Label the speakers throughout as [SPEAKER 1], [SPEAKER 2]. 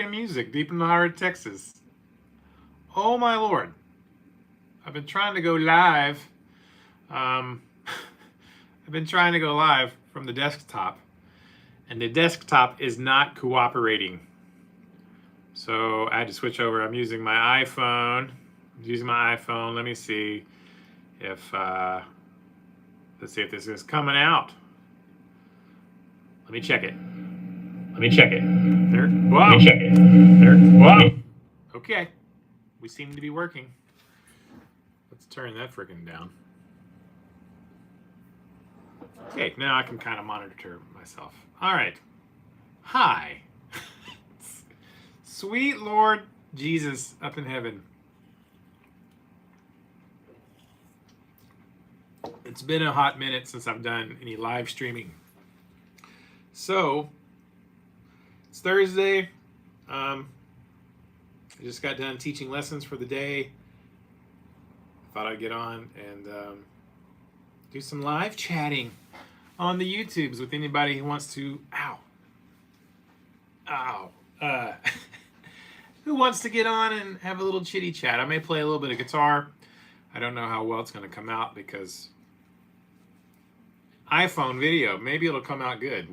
[SPEAKER 1] playing music deep in the heart of Texas. Oh my Lord. I've been trying to go live. I've been trying to go live from the desktop, and the desktop is not cooperating. So I had to switch over. I'm using my iPhone. Let me see if let's see if this is coming out. Let me check it. There. Wow. Wow. Okay. We seem to be working. Let's turn that freaking down. Okay, now I can kind of monitor myself. All right. Hi. Sweet Lord Jesus up in heaven. It's been a hot minute since I've done any live streaming. So, it's Thursday. I just got done teaching lessons for the day. I thought I'd get on and do some live chatting on the YouTubes with anybody who wants to, who wants to get on and have a little chitty chat. I may play a little bit of guitar. I don't know how well it's going to come out because iPhone video, maybe it'll come out good.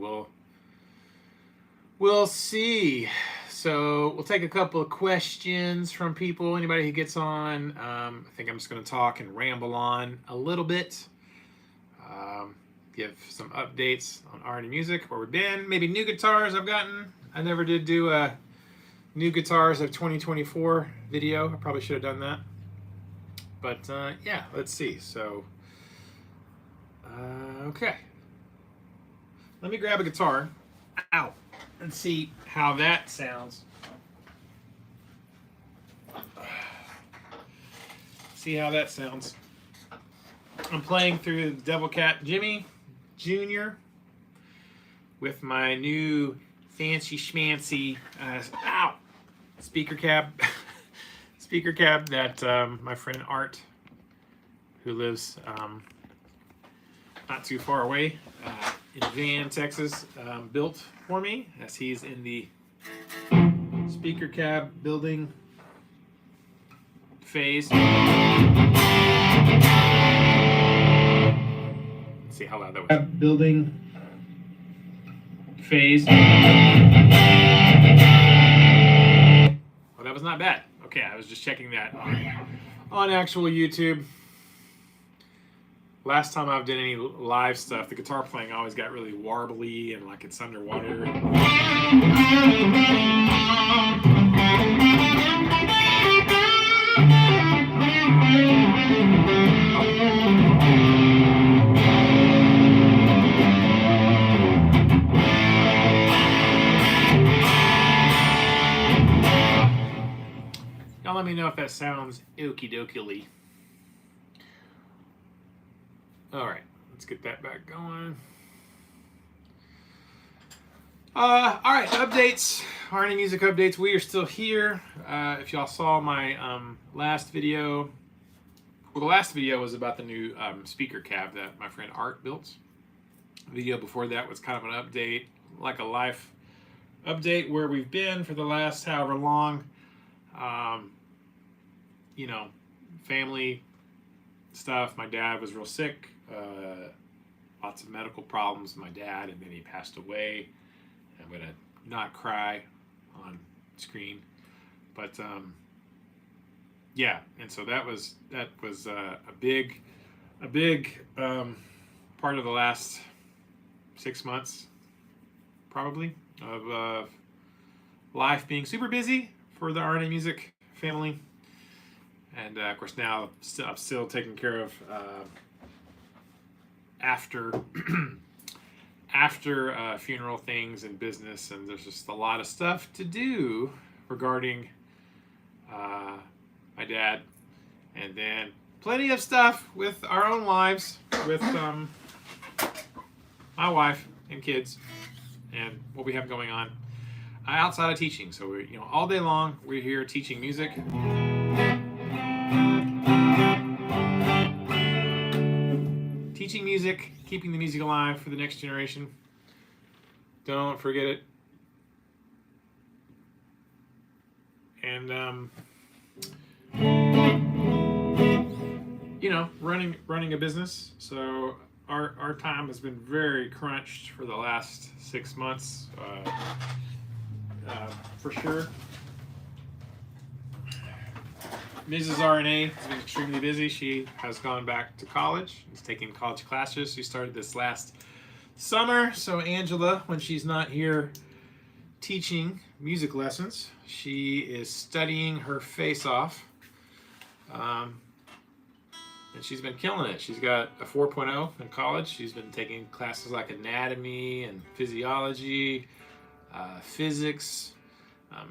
[SPEAKER 1] We'll see. So we'll take a couple of questions from people, anybody who gets on. I think I'm just going to talk and ramble on a little bit. Give some updates on RNA music, where we've been, maybe new guitars I've gotten. I never did do a new guitars of 2024 video. I probably should have done that. But yeah, let's see. So, okay. Let me grab a guitar. Ow. And see how that sounds. See how that sounds. I'm playing through Devil Cat Jimmy Jr. with my new fancy schmancy speaker cab that my friend Art, who lives not too far away in Van, Texas, built for me, as he's in the speaker cab building phase. Let's see how loud that was. Building phase. Well, that was not bad. Okay, I was just checking that on actual YouTube. Last time I've done any live stuff, the guitar playing always got really warbly and like it's underwater. Y'all let me know if that sounds okie dokie. All right, let's get that back going. All right, updates, RNA music updates. We are still here. If y'all saw my last video, well, the last video was about the new speaker cab that my friend Art built. The video before that was kind of an update, like a life update where we've been for the last however long. You know, family stuff. My dad was real sick. Lots of medical problems with my dad, and then he passed away. I'm gonna not cry on screen, but yeah, and so that was a big part of the last 6 months, probably, of life being super busy for the RNA music family, and of course now I'm still taking care of after funeral things and business, and there's just a lot of stuff to do regarding my dad, and then plenty of stuff with our own lives, with my wife and kids, and what we have going on outside of teaching. So we're, all day long we're here teaching music. Teaching music, keeping the music alive for the next generation. Don't forget it. and you know, running a business. So our time has been very crunched for the last 6 months, for sure. Mrs. RNA has been extremely busy. She has gone back to college. She's taking college classes. She started this last summer. So Angela, when she's not here teaching music lessons, she is studying her face off. And she's been killing it. She's got a 4.0 in college. She's been taking classes like anatomy and physiology, physics,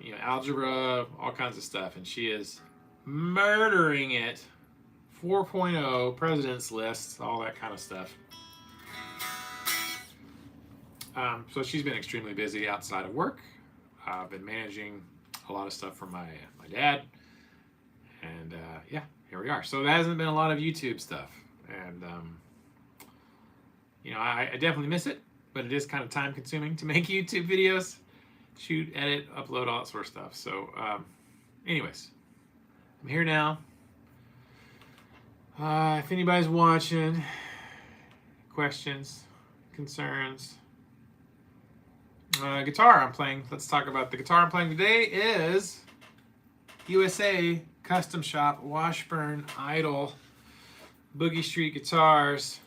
[SPEAKER 1] you know, algebra, all kinds of stuff. And she is murdering it. 4.0, president's list, all that kind of stuff. So she's been extremely busy outside of work. I've been managing a lot of stuff for my dad. And yeah, here we are. So there hasn't been a lot of YouTube stuff. And, you know, I definitely miss it. But it is kind of time consuming to make YouTube videos. Shoot, edit, upload, all that sort of stuff. So, anyways, I'm here now. If anybody's watching, questions, concerns, guitar I'm playing. Let's talk about the guitar I'm playing today. Is USA Custom Shop Washburn Idol Boogie Street Guitars,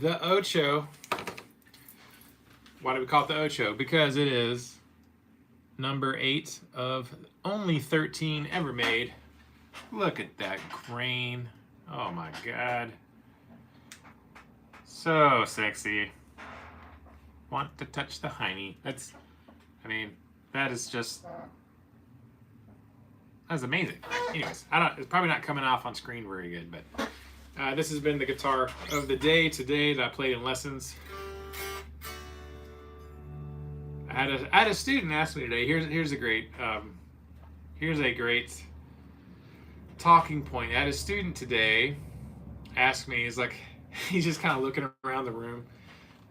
[SPEAKER 1] the Ocho. Why do we call it the Ocho? Because it is number 8 of only 13 ever made. Look at that grain. Oh my God. So sexy. Want to touch the hiney. That's, I mean, that is just, that's amazing. Anyways, it's probably not coming off on screen very good, but this has been the guitar of the day today that I played in lessons. I had a student ask me today, here's a great talking point. I had a student today ask me, he's like, he's just kind of looking around the room.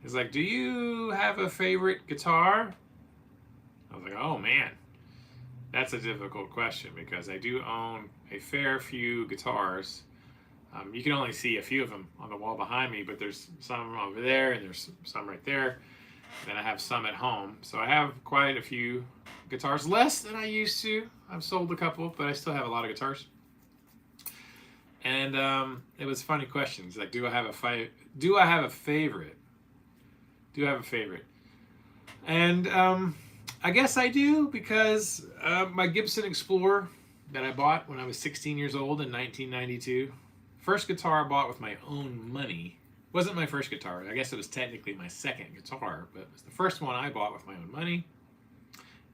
[SPEAKER 1] He's like, do you have a favorite guitar? I was like, oh man, that's a difficult question because I do own a fair few guitars. You can only see a few of them on the wall behind me, but there's some over there and there's some right there. Then I have some at home. So I have quite a few guitars, less than I used to. I've sold a couple, but I still have a lot of guitars. And it was funny questions like, do I have a favorite? Do I have a favorite? And I guess I do because my Gibson Explorer that I bought when I was 16 years old in 1992, first guitar I bought with my own money. Wasn't my first guitar. I guess it was technically my second guitar, but it was the first one I bought with my own money.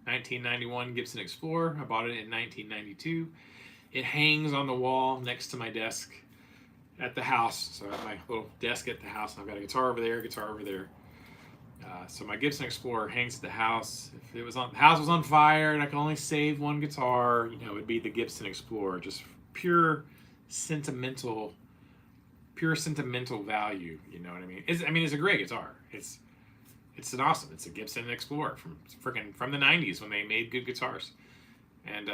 [SPEAKER 1] 1991 Gibson Explorer. I bought it in 1992. It hangs on the wall next to my desk at the house. So I have my little desk at the house. And I've got a guitar over there, guitar over there. So my Gibson Explorer hangs at the house. If it was the house was on fire and I could only save one guitar, you know, it would be the Gibson Explorer. Just pure sentimental value. You know what I mean? It's a great guitar. It's a Gibson Explorer from the 90s when they made good guitars. And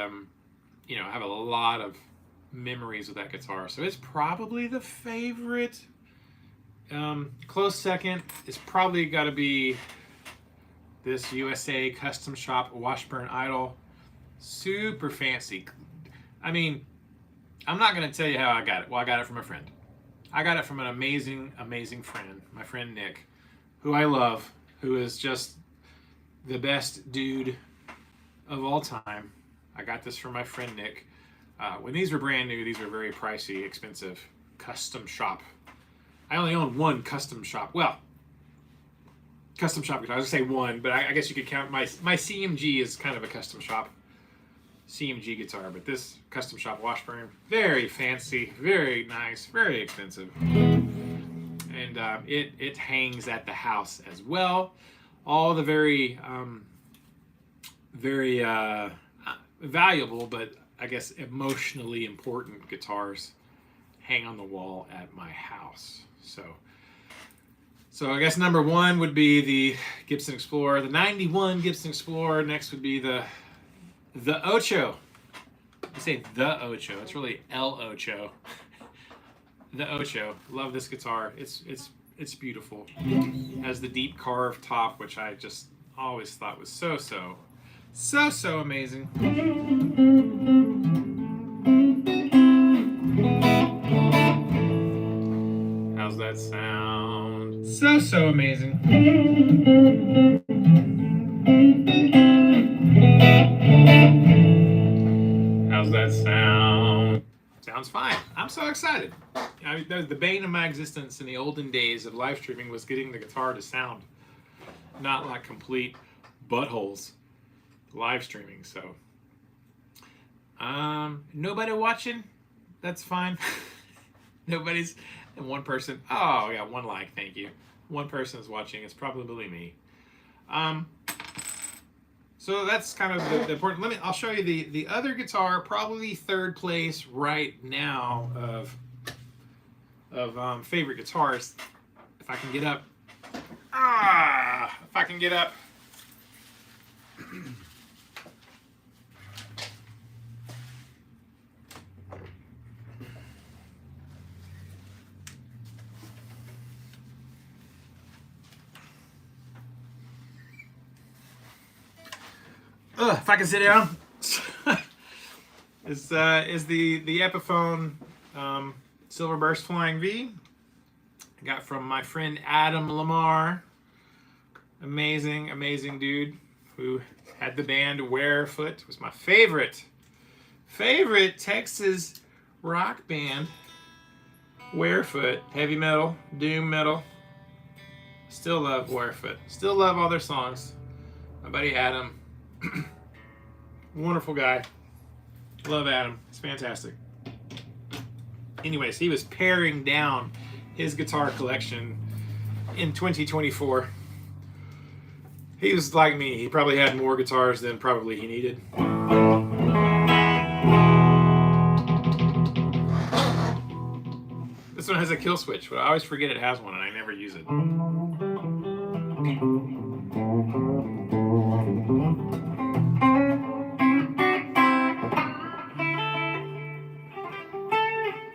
[SPEAKER 1] you know, I have a lot of memories with that guitar. So it's probably the favorite. Close second is probably got to be this USA Custom Shop Washburn Idol. Super fancy. I mean, I'm not going to tell you how I got it. Well, I got it from a friend. I got it from an amazing, amazing friend. My friend Nick, who I love, who is just the best dude of all time. I got this from my friend Nick. When these were brand new, these were very pricey, expensive custom shop. I only own one custom shop. Well, custom shop guitar. I was going to say one, but I guess you could count my CMG is kind of a custom shop CMG guitar. But this custom shop Washburn, very fancy, very nice, very expensive. And it hangs at the house as well. All the very valuable, but I guess emotionally important guitars hang on the wall at my house. So I guess number 1 would be the Gibson Explorer, the 91 Gibson Explorer. Next would be the Ocho. say the Ocho. It's really El Ocho. The Ocho. Love this guitar. It's beautiful. It has the deep carved top, which I just always thought was so amazing. How's that sound? So amazing. How's that sound? Sounds fine. I'm so excited. The bane of my existence in the olden days of live streaming was getting the guitar to sound not like complete buttholes live streaming. So nobody watching, that's fine. Nobody's, and one person, oh yeah, one like, thank you. One person is watching, it's probably me. So that's kind of the important. I'll show you the other guitar, probably third place right now of favorite guitars. If I can get up. If I can get up. If I can sit down. is the Epiphone Silver Burst Flying V. I got from my friend Adam Lamar. Amazing dude who had the band Warefoot. It was my favorite Texas rock band. Warefoot, heavy metal, doom metal. Still love Warefoot. Still love all their songs. My buddy Adam. Wonderful guy. Love Adam. It's fantastic. Anyways, he was paring down his guitar collection in 2024. He was like me. He probably had more guitars than probably he needed. This one has a kill switch, but I always forget it has one and I never use it.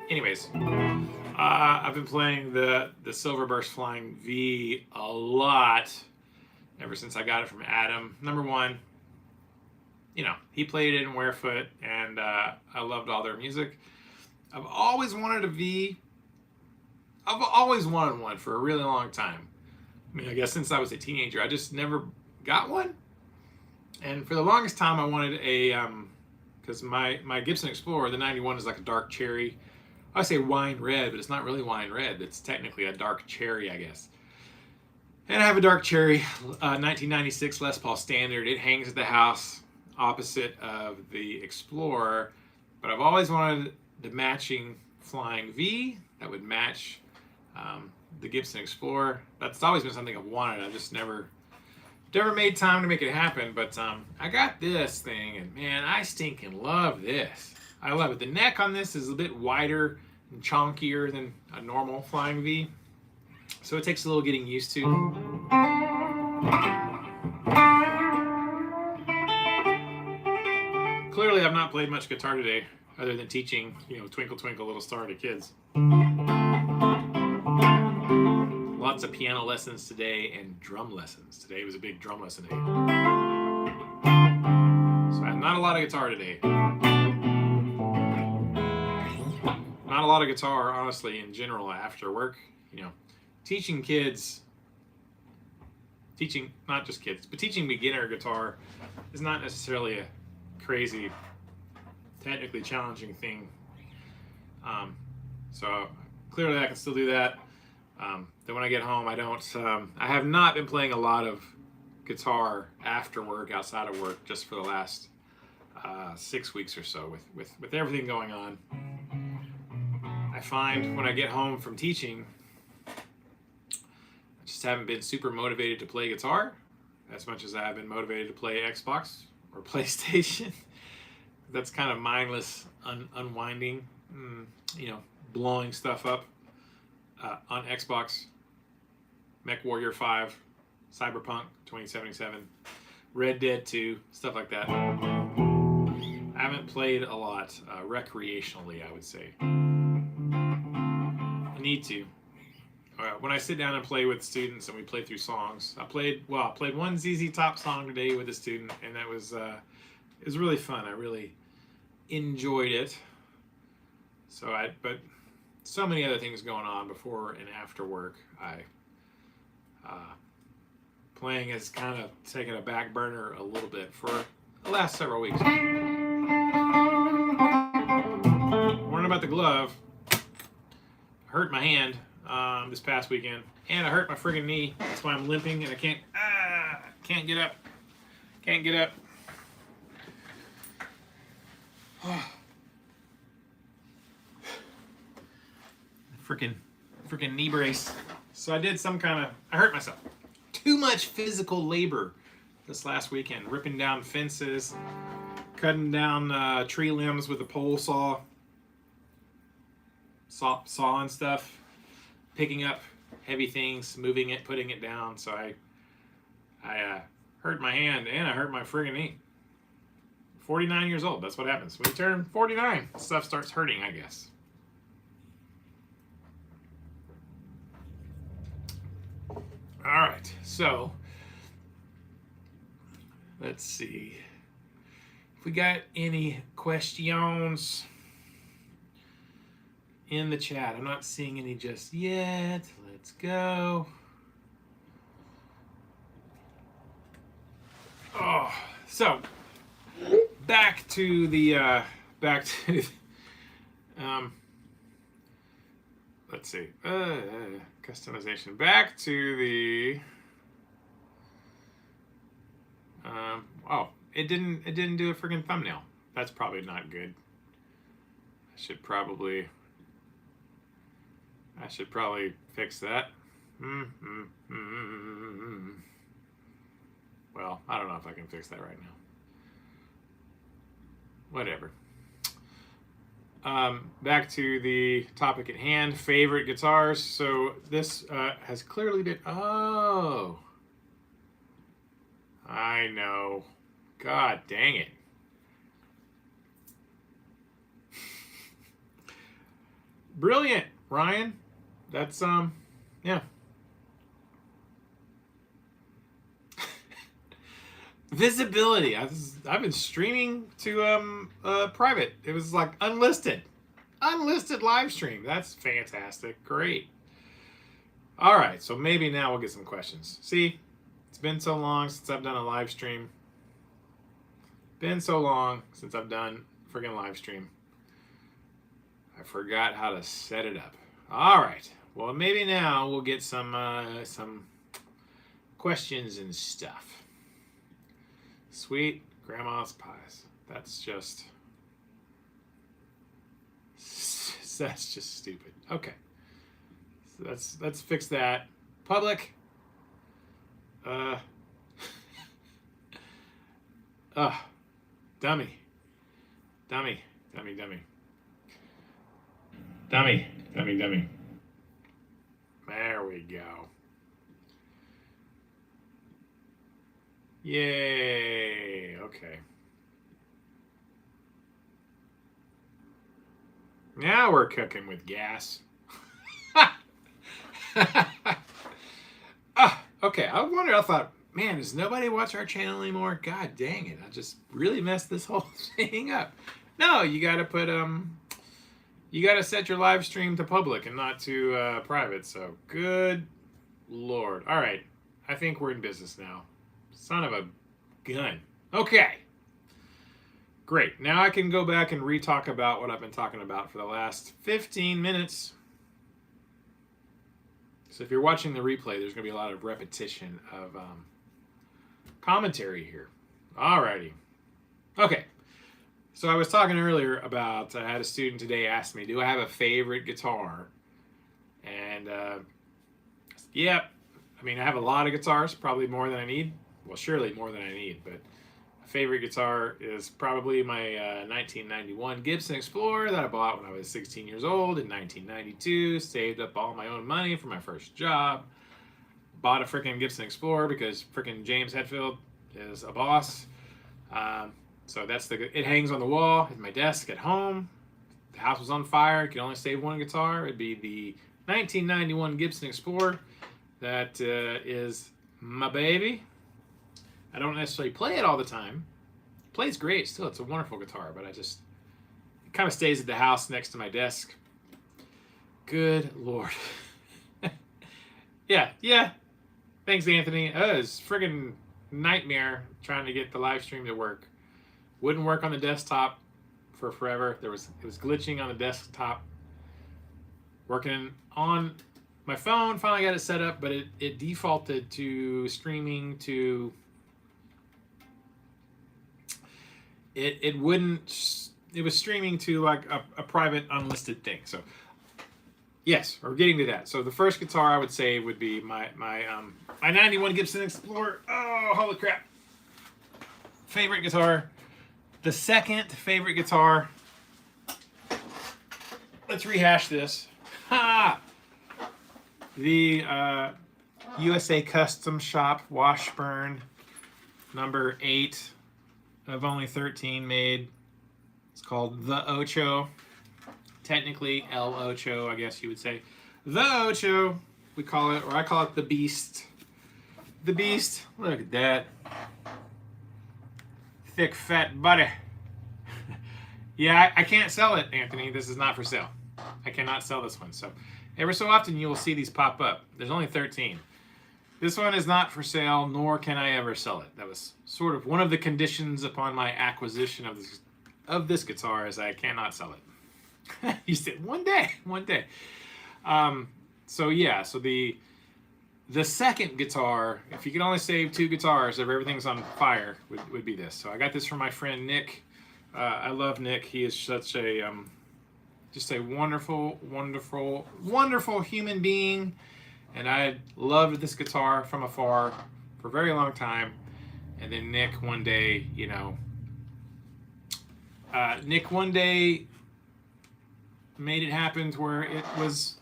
[SPEAKER 1] Anyways, I've been playing the Silver Burst Flying V a lot ever since I got it from Adam. Number one, you know, he played it in Warefoot, and I loved all their music. I've always wanted a V. I've always wanted one for a really long time. I mean, I guess since I was a teenager, I just never got one. And for the longest time, I wanted a, because my Gibson Explorer, the 91, is like a dark cherry. I say wine red, but it's not really wine red. It's technically a dark cherry, I guess. And I have a dark cherry 1996 Les Paul Standard. It hangs at the house opposite of the Explorer. But I've always wanted the matching Flying V that would match the Gibson Explorer. That's always been something I've wanted. I've just never made time to make it happen. But I got this thing, and man, I stinking love this. I love it. The neck on this is a bit wider and chonkier than a normal Flying V. So it takes a little getting used to. Clearly I've not played much guitar today, other than teaching, you know, Twinkle Twinkle Little Star to kids. Lots of piano lessons today and drum lessons. Today was a big drum lesson day. So I have not a lot of guitar today. Not a lot of guitar, honestly, in general, after work. You know, teaching kids, not just kids, but teaching beginner guitar is not necessarily a crazy, technically challenging thing. So clearly I can still do that. Then when I get home, I have not been playing a lot of guitar after work, outside of work, just for the last 6 weeks or so with everything going on. I find when I get home from teaching, I just haven't been super motivated to play guitar as much as I have been motivated to play Xbox or PlayStation. That's kind of mindless unwinding, you know, blowing stuff up on Xbox, MechWarrior 5, Cyberpunk 2077, Red Dead 2, stuff like that. I haven't played a lot recreationally, I would say. I need to. When I sit down and play with students and we play through songs, I played one ZZ Top song today with a student, and that was it was really fun. I really enjoyed it. But so many other things going on before and after work. Playing has kind of taken a back burner a little bit for the last several weeks. Warning about the glove. I hurt my hand this past weekend, and I hurt my friggin' knee. That's why I'm limping and I can't get up. Can't get up. Freaking knee brace. So I hurt myself. Too much physical labor this last weekend. Ripping down fences, cutting down tree limbs with a pole saw and stuff, picking up heavy things, moving it, putting it down. So I hurt my hand and I hurt my friggin' knee. 49 years old. That's what happens when you turn 49. Stuff starts hurting, I guess. All right, so let's see if we got any questions in the chat. I'm not seeing any just yet. Let's go. Oh, so back to let's see. Customization. Back to the. It didn't do a friggin' thumbnail. That's probably not good. I should probably fix that. Well, I don't know if I can fix that right now. Whatever. Back to the topic at hand, favorite guitars. So this has clearly been, I know. God dang it. Brilliant, Ryan. That's, yeah. Visibility. I've been streaming to private. It was like unlisted live stream. That's fantastic. Great. All right, so maybe now we'll get some questions. See, it's been so long since I've done a live stream. Been so long since I've done friggin' live stream. I forgot how to set it up. All right. Well, maybe now we'll get some questions and stuff. Sweet grandma's pies. That's just stupid. Okay. So let's fix that. Public. Dummy. There we go. Yay. Okay. Now we're cooking with gas. Okay. I thought, man, does nobody watch our channel anymore? God dang it. I just really messed this whole thing up. No, you got to put, you got to set your live stream to public and not to private. So good Lord. All right. I think we're in business now. Son of a gun. Okay. Great. Now I can go back and re-talk about what I've been talking about for the last 15 minutes. So if you're watching the replay, there's going to be a lot of repetition of commentary here. Alrighty. Okay. So I was talking earlier about, I had a student today ask me, do I have a favorite guitar? And yeah, I mean, I have a lot of guitars, probably more than I need. Well, surely more than I need, but my favorite guitar is probably my 1991 Gibson Explorer that I bought when I was 16 years old in 1992. Saved up all my own money for my first job. Bought a freaking Gibson Explorer because freaking James Hetfield is a boss. So it hangs on the wall at my desk at home. The house was on fire. Could only save one guitar. It'd be the 1991 Gibson Explorer. That is my baby. I don't necessarily play it all the time. It plays great still. It's a wonderful guitar, but it kind of stays at the house next to my desk. Good Lord. Yeah. Thanks, Anthony. It was a friggin' nightmare trying to get the live stream to work. Wouldn't work on the desktop for forever. It was glitching on the desktop. Working on my phone, finally got it set up, but it defaulted to streaming to... It was streaming to like a private unlisted thing. So yes, we're getting to that. So the first guitar I would say would be my 91 Gibson Explorer. Oh, holy crap. Favorite guitar. The second favorite guitar. Let's rehash this. Ha! The USA Custom Shop Washburn number 8 of only 13 made. It's called the Ocho. Technically El Ocho, I guess you would say. The Ocho, we call it, or I call it the Beast. The Beast. Look at that. Thick, fat buddy. Yeah, I can't sell it, Anthony. This is not for sale. I cannot sell this one. So ever so often you will see these pop up. There's only 13. This one is not for sale, nor can I ever sell it. That was sort of one of the conditions upon my acquisition of this guitar, is I cannot sell it. You said one day. So yeah, so the second guitar, if you could only save 2 guitars if everything's on fire, would be this. So I got this from my friend Nick. I love Nick. He is such a just a wonderful, wonderful, wonderful human being. And I loved this guitar from afar for a very long time. And then Nick one day, made it happen to where it was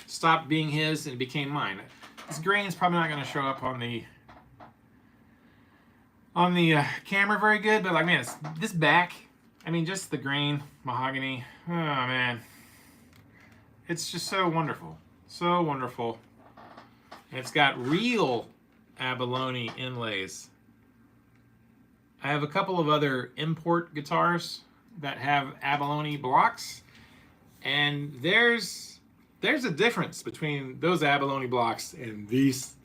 [SPEAKER 1] stopped being his and became mine. This grain is probably not going to show up on the camera very good, but like, man, this back, I mean, just the grain, mahogany, oh man, it's just so wonderful. So wonderful. And it's got real abalone inlays. I have a couple of other import guitars that have abalone blocks, and there's a difference between those abalone blocks and this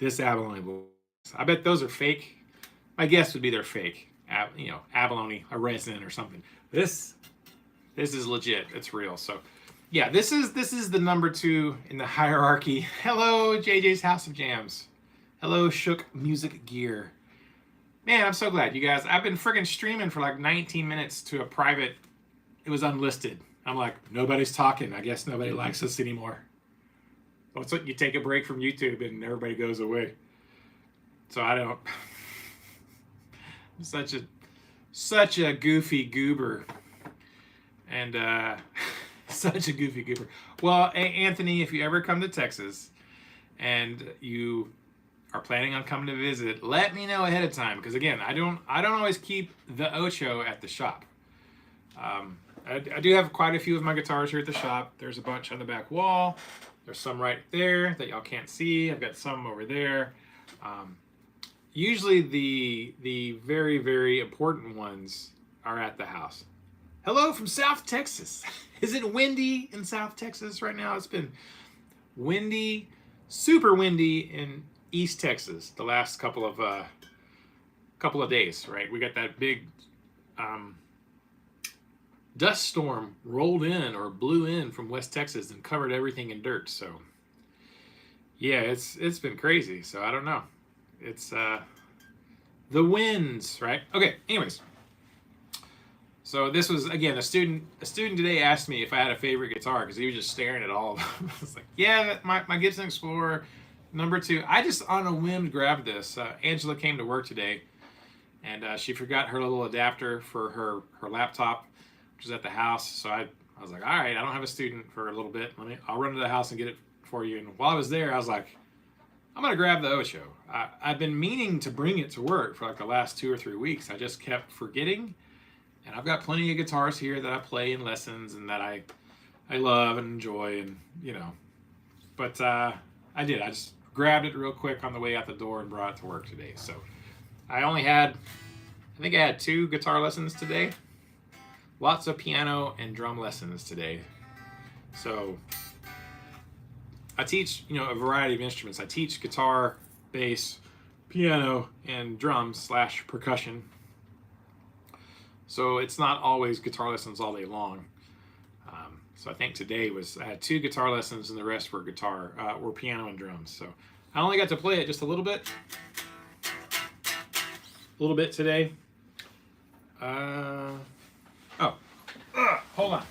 [SPEAKER 1] abalone blocks. I bet those are fake. My guess would be they're fake. Abalone, a resin or something. This is legit. It's real. So yeah, this is the number 2 in the hierarchy. Hello, JJ's House of Jams. Hello, Shook Music Gear. Man, I'm so glad, you guys. I've been friggin' streaming for like 19 minutes to a private. It was unlisted. I'm like, nobody's talking. I guess nobody likes us anymore. Well, it's like you take a break from YouTube and everybody goes away. So I don't. I'm such a goofy goober. And such a goofy goober. Well, Anthony, if you ever come to Texas and you are planning on coming to visit, let me know ahead of time, because again, I don't always keep the Ocho at the shop. I do have quite a few of my guitars here at the shop. There's a bunch on the back wall. There's some right there that y'all can't see. I've got some over there. Usually the very, very important ones are at the house. Hello from South Texas. Is it windy in South Texas right now? It's been windy, super windy in East Texas the last couple of days, right? We got that big dust storm rolled in or blew in from West Texas and covered everything in dirt. So yeah, it's been crazy. So I don't know. It's the winds, right? Okay, anyways. So this was, again, a student today asked me if I had a favorite guitar, because he was just staring at all of them. I was like, yeah, my Gibson Explorer number 2. I just on a whim grabbed this. Angela came to work today, and she forgot her little adapter for her laptop, which is at the house. So I was like, all right, I don't have a student for a little bit. I'll run to the house and get it for you. And while I was there, I was like, I'm going to grab the Ocho. I've been meaning to bring it to work for like the last 2 or 3 weeks. I just kept forgetting. And I've got plenty of guitars here that I play in lessons and that I love and enjoy, and but I did. I just grabbed it real quick on the way out the door and brought it to work today. So I think I had 2 guitar lessons today. Lots of piano and drum lessons today. So I teach, a variety of instruments. I teach guitar, bass, piano, and drums / percussion. So it's not always guitar lessons all day long. So I think today I had 2 guitar lessons and the rest were piano and drums. So I only got to play it just a little bit today. Hold on.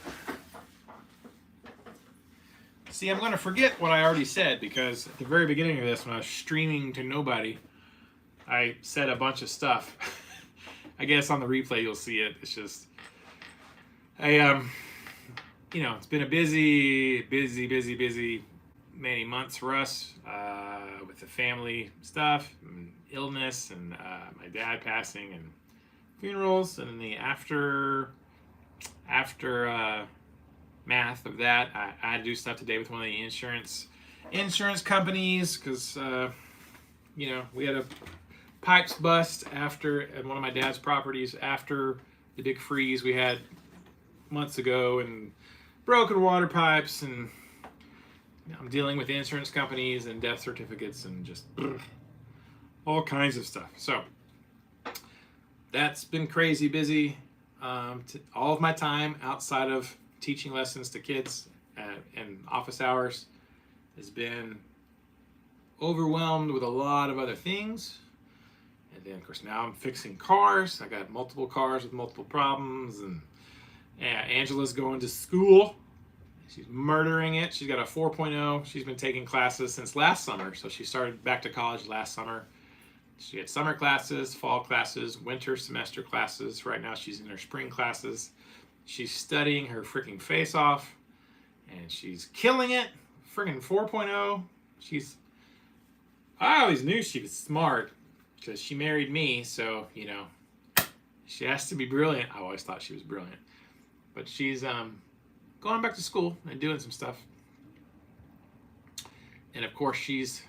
[SPEAKER 1] See, I'm going to forget what I already said because at the very beginning of this, when I was streaming to nobody, I said a bunch of stuff. I guess on the replay you'll see it. It's just, it's been a busy many months for us with the family stuff, and illness, and my dad passing, and funerals, and in the aftermath of that, I had to do stuff today with one of the insurance companies because we had a pipes bust at one of my dad's properties after the big freeze we had months ago, and broken water pipes, and I'm dealing with insurance companies and death certificates and just all kinds of stuff. So that's been crazy busy. All of my time outside of teaching lessons to kids and office hours has been overwhelmed with a lot of other things. And then, of course, now I'm fixing cars. I got multiple cars with multiple problems, and Angela's going to school. She's murdering it. She's got a 4.0. She's been taking classes since last summer, so she started back to college last summer. She had summer classes, fall classes, winter semester classes. Right now she's in her spring classes. She's studying her freaking face off, and she's killing it. Freaking 4.0. I always knew she was smart because she married me, so, she has to be brilliant. I always thought she was brilliant. But she's going back to school and doing some stuff. And, of course, she's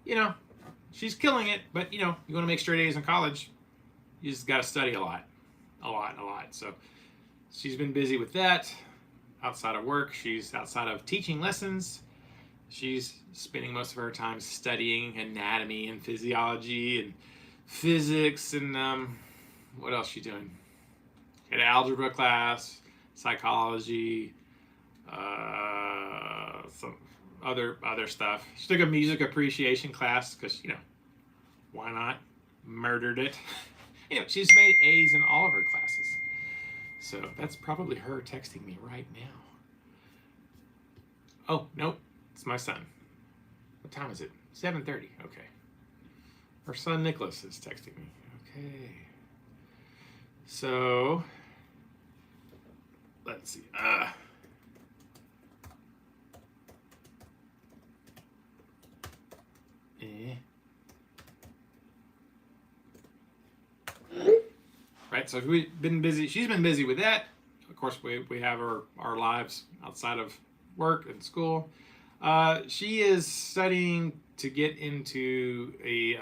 [SPEAKER 1] killing it. But, you want to make straight A's in college, you just got to study a lot. So she's been busy with that. Outside of work, outside of teaching lessons, she's spending most of her time studying anatomy and physiology and physics, and what else is she doing? An algebra class, psychology, some other stuff. She took a music appreciation class because, why not? Murdered it. She's made A's in all of her classes. So that's probably her texting me right now. Oh, nope. It's my son. What time is it? 7:30. Okay. Her son Nicholas is texting me. Okay. So, let's see. Right, so we've been busy. She's been busy with that. Of course, we have our lives outside of work and school. She is studying to get into a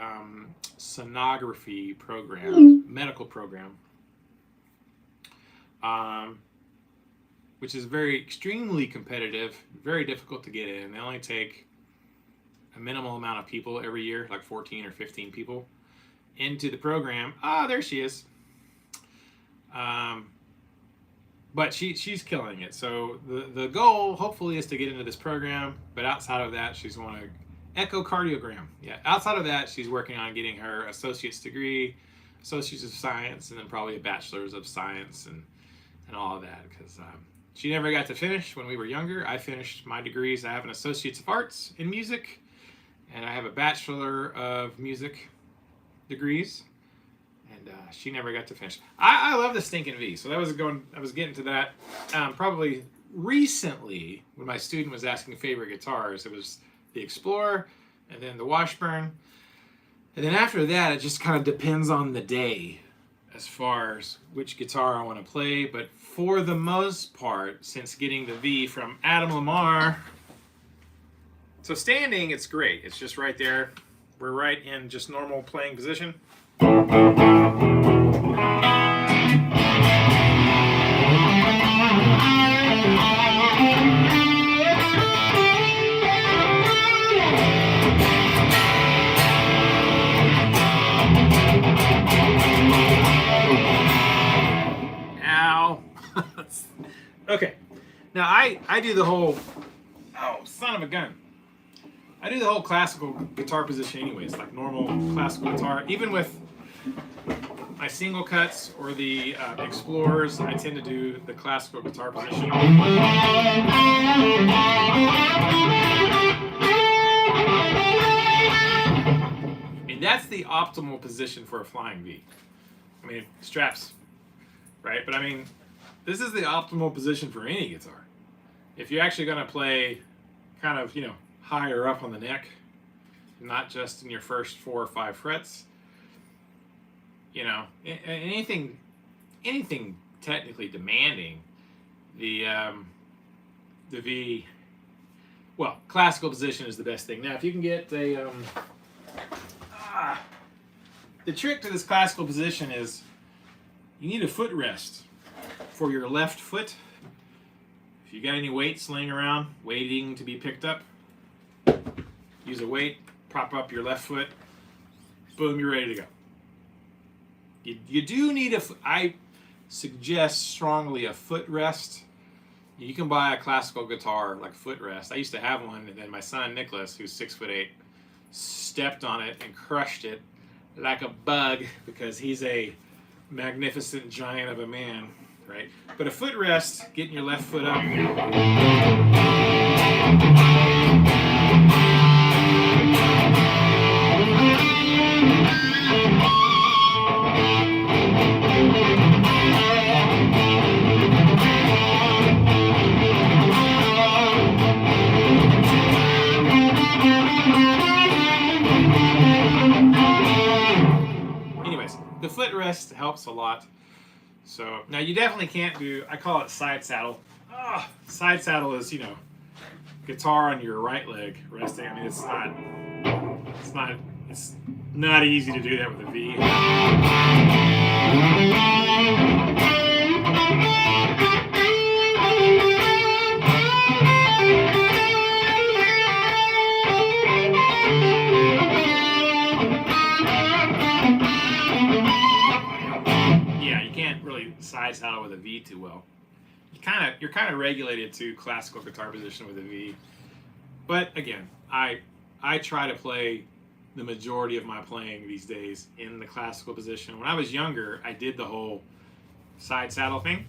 [SPEAKER 1] sonography program, medical program, which is extremely competitive, very difficult to get in. They only take a minimal amount of people every year, like 14 or 15 people, into the program. There she is. But she's killing it. So the goal, hopefully, is to get into this program. But outside of that, she's want to echocardiogram. Yeah. Outside of that, she's working on getting her associate's degree, associates of science, and then probably a bachelor's of science and all of that. Because she never got to finish when we were younger. I finished my degrees. I have an associate's of arts in music, and I have a bachelor of music degrees. And she never got to finish. I love the stinking V. So I was getting to that probably recently when my student was asking favorite guitars. It was the Explorer, and then the Washburn. And then after that, it just kind of depends on the day as far as which guitar I want to play. But for the most part, since getting the V from Adam Lamar, so standing, it's great. It's just right there. We're right in just normal playing position. Ow. Okay. Now I do the whole, oh, son of a gun. I do the whole classical guitar position anyways, like normal classical guitar. Even with my single cuts or the Explorers, I tend to do the classical guitar position. And that's the optimal position for a flying V. I mean, straps, right? But I mean, this is the optimal position for any guitar. If you're actually going to play kind of, higher up on the neck, not just in your first 4 or 5 frets, anything technically demanding, the V, well, classical position is the best thing. Now, if you can get a, the trick to this classical position is you need a footrest for your left foot. If you got any weights laying around, waiting to be picked up, use a weight, prop up your left foot, boom, you're ready to go. You do need I suggest strongly a footrest. You can buy a classical guitar like footrest. I used to have one, and then my son Nicholas, who's 6'8", stepped on it and crushed it like a bug because he's a magnificent giant of a man, right? But a footrest, getting your left foot up. The footrest helps a lot. So now you definitely can't do, I call it side saddle. Side saddle is, guitar on your right leg resting. I mean, it's not easy to do that with a V. Side saddle with a V too well. You're kind of regulated to classical guitar position with a V. But again, I try to play the majority of my playing these days in the classical position. When I was younger, I did the whole side saddle thing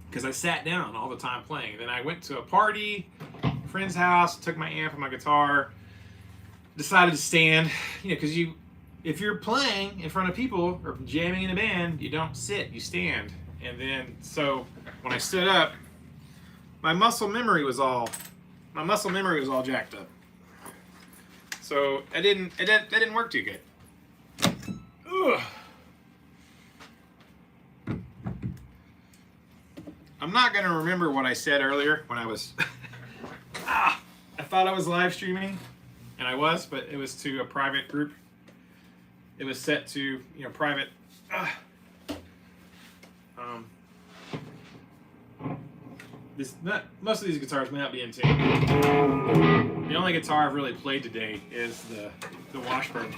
[SPEAKER 1] because I sat down all the time playing. And then I went to a party, friend's house, took my amp and my guitar, decided to stand, because if you're playing in front of people or jamming in a band, you don't sit, you stand. And then, so when I stood up, my muscle memory was all jacked up. So that didn't work too good. Ugh. I'm not gonna remember what I said earlier when I was, I thought I was live streaming, and I was, but it was to a private group. It was set to, private. Most of these guitars may not be in tune. The only guitar I've really played today is the Washburn.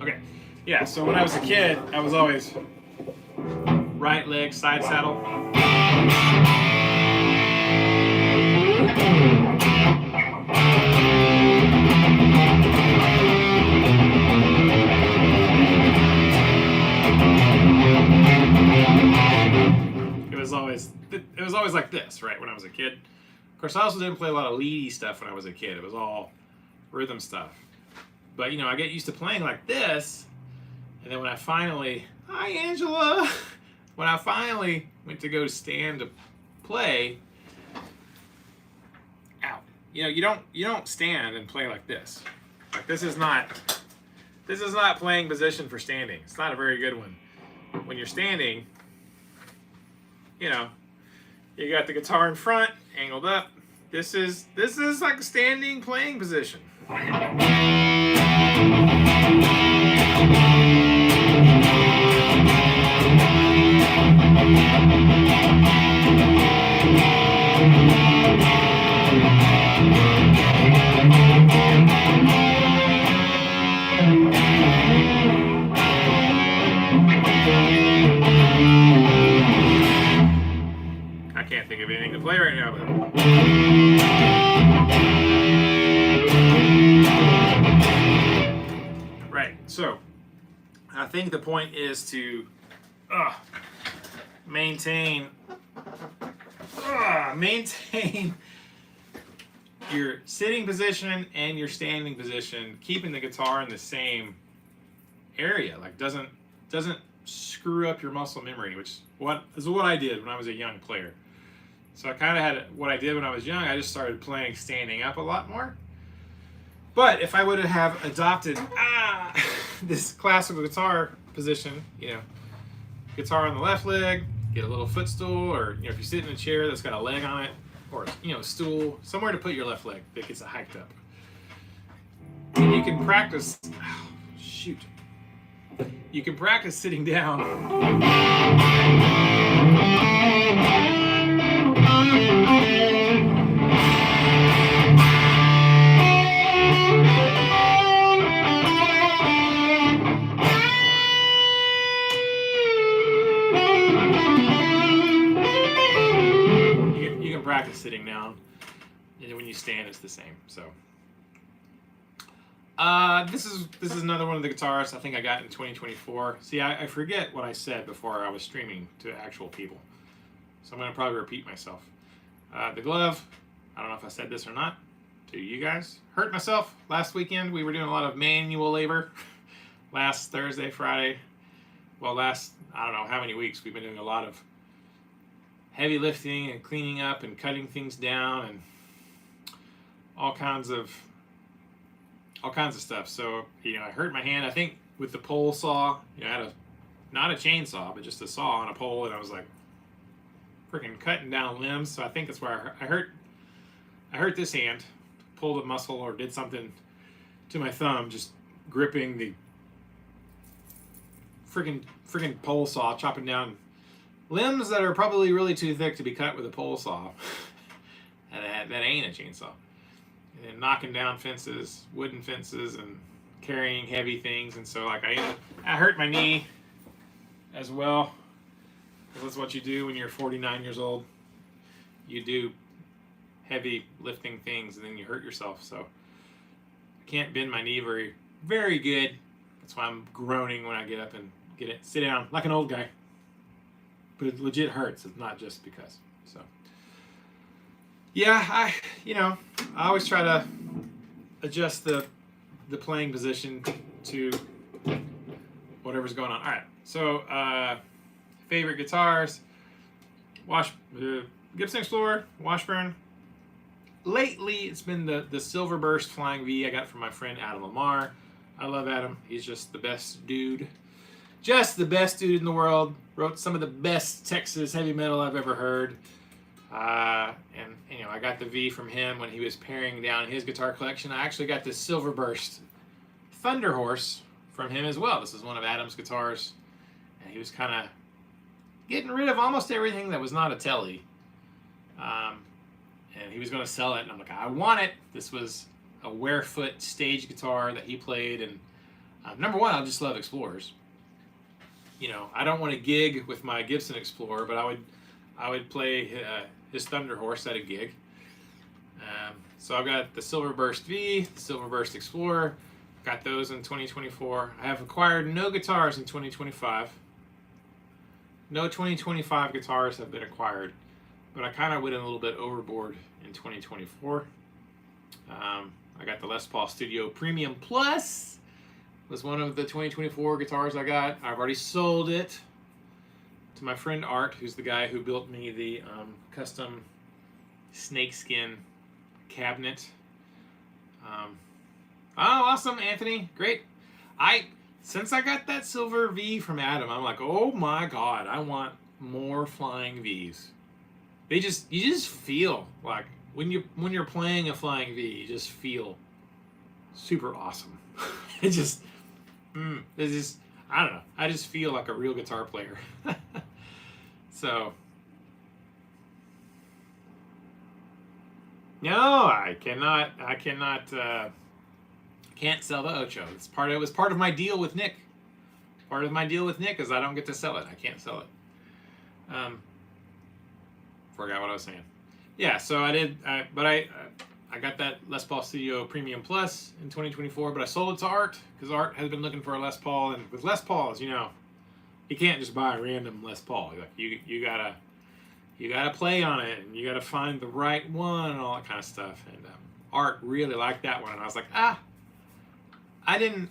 [SPEAKER 1] Okay, yeah. So when I was a kid, I was always right leg side saddle. It was always like this, right, when I was a kid. Of course, I also didn't play a lot of leady stuff when I was a kid. It was all rhythm stuff. But, I get used to playing like this, and then when I finally, hi, Angela! When I finally went to go stand to play, ow, you don't stand and play like this. Like this is not playing position for standing. It's not a very good one. When you're standing, you got the guitar in front, angled up. This is like a standing playing position. I can't think of anything to play right now, but right. So I think the point is to maintain your sitting position and your standing position, keeping the guitar in the same area, like doesn't screw up your muscle memory, which is what I did when I was a young player. So I kind of had what I did when I was young. I just started playing standing up a lot more. But if I would have adopted this classical guitar position, guitar on the left leg, get a little footstool, or if you sit in a chair that's got a leg on it, or a stool, somewhere to put your left leg that gets it hiked up. And you can practice. You can practice sitting down. You can practice sitting down, and when you stand, it's the same. So. This is another one of the guitars I think I got in 2024. See, I forget what I said before I was streaming to actual people, so I'm going to probably repeat myself. The glove, I don't know if I said this or not to you guys. Hurt myself last weekend. We were doing a lot of manual labor last Thursday, Friday. Well, I don't know how many weeks we've been doing a lot of heavy lifting and cleaning up and cutting things down and all kinds of stuff. So, I hurt my hand, I think, with the pole saw. I had not a chainsaw, but just a saw on a pole, and I was like freaking cutting down limbs. So I think that's where I hurt this hand, pulled a muscle or did something to my thumb, just gripping the freaking pole saw, chopping down limbs that are probably really too thick to be cut with a pole saw. that ain't a chainsaw. And knocking down fences, wooden fences, and carrying heavy things. And so, I hurt my knee as well. That's what you do when you're 49 years old. You do heavy lifting things, and then you hurt yourself. So I can't bend my knee very, very good. That's why I'm groaning when I get up and sit down like an old guy. But it legit hurts. It's not just because. So. Yeah, I always try to adjust the playing position to whatever's going on. All right, so favorite guitars, Gibson Explorer, Washburn. Lately, it's been the Silverburst Flying V I got from my friend Adam Lamar. I love Adam. He's just the best dude. Just the best dude in the world. Wrote some of the best Texas heavy metal I've ever heard. And I got the V from him when he was paring down his guitar collection. I actually got the Silverburst Thunder Horse from him as well. This is one of Adam's guitars, and he was kind of getting rid of almost everything that was not a Telly. And he was going to sell it, and I'm like, I want it. This was a Warefoot stage guitar that he played, and number one, I just love Explorers. I don't want to gig with my Gibson Explorer, but I would play his Thunder Horse at a gig. So I've got the Silverburst V, the Silverburst Explorer. Got those in 2024. I have acquired no guitars in 2025. No 2025 guitars have been acquired, but I kind of went a little bit overboard in 2024. I got the Les Paul Studio Premium Plus. Was one of the 2024 guitars I got. I've already sold it to my friend Art, who's the guy who built me the custom snakeskin cabinet. Oh, awesome, Anthony. Great. Since I got that silver V from Adam, I'm like, oh my God, I want more flying Vs. You just feel like when you're playing a flying V, you just feel super awesome. It's just I don't know. I just feel like a real guitar player. So no, I cannot. Can't sell the Ocho. It was part of my deal with Nick. Part of my deal with Nick is I don't get to sell it. I can't sell it. Forgot what I was saying. Yeah, so I did. I got that Les Paul Studio Premium Plus in 2024, but I sold it to Art because Art has been looking for a Les Paul, and with Les Pauls, you can't just buy a random Les Paul. Like you gotta play on it, and you gotta find the right one and all that kind of stuff. And Art really liked that one, and I was like, I didn't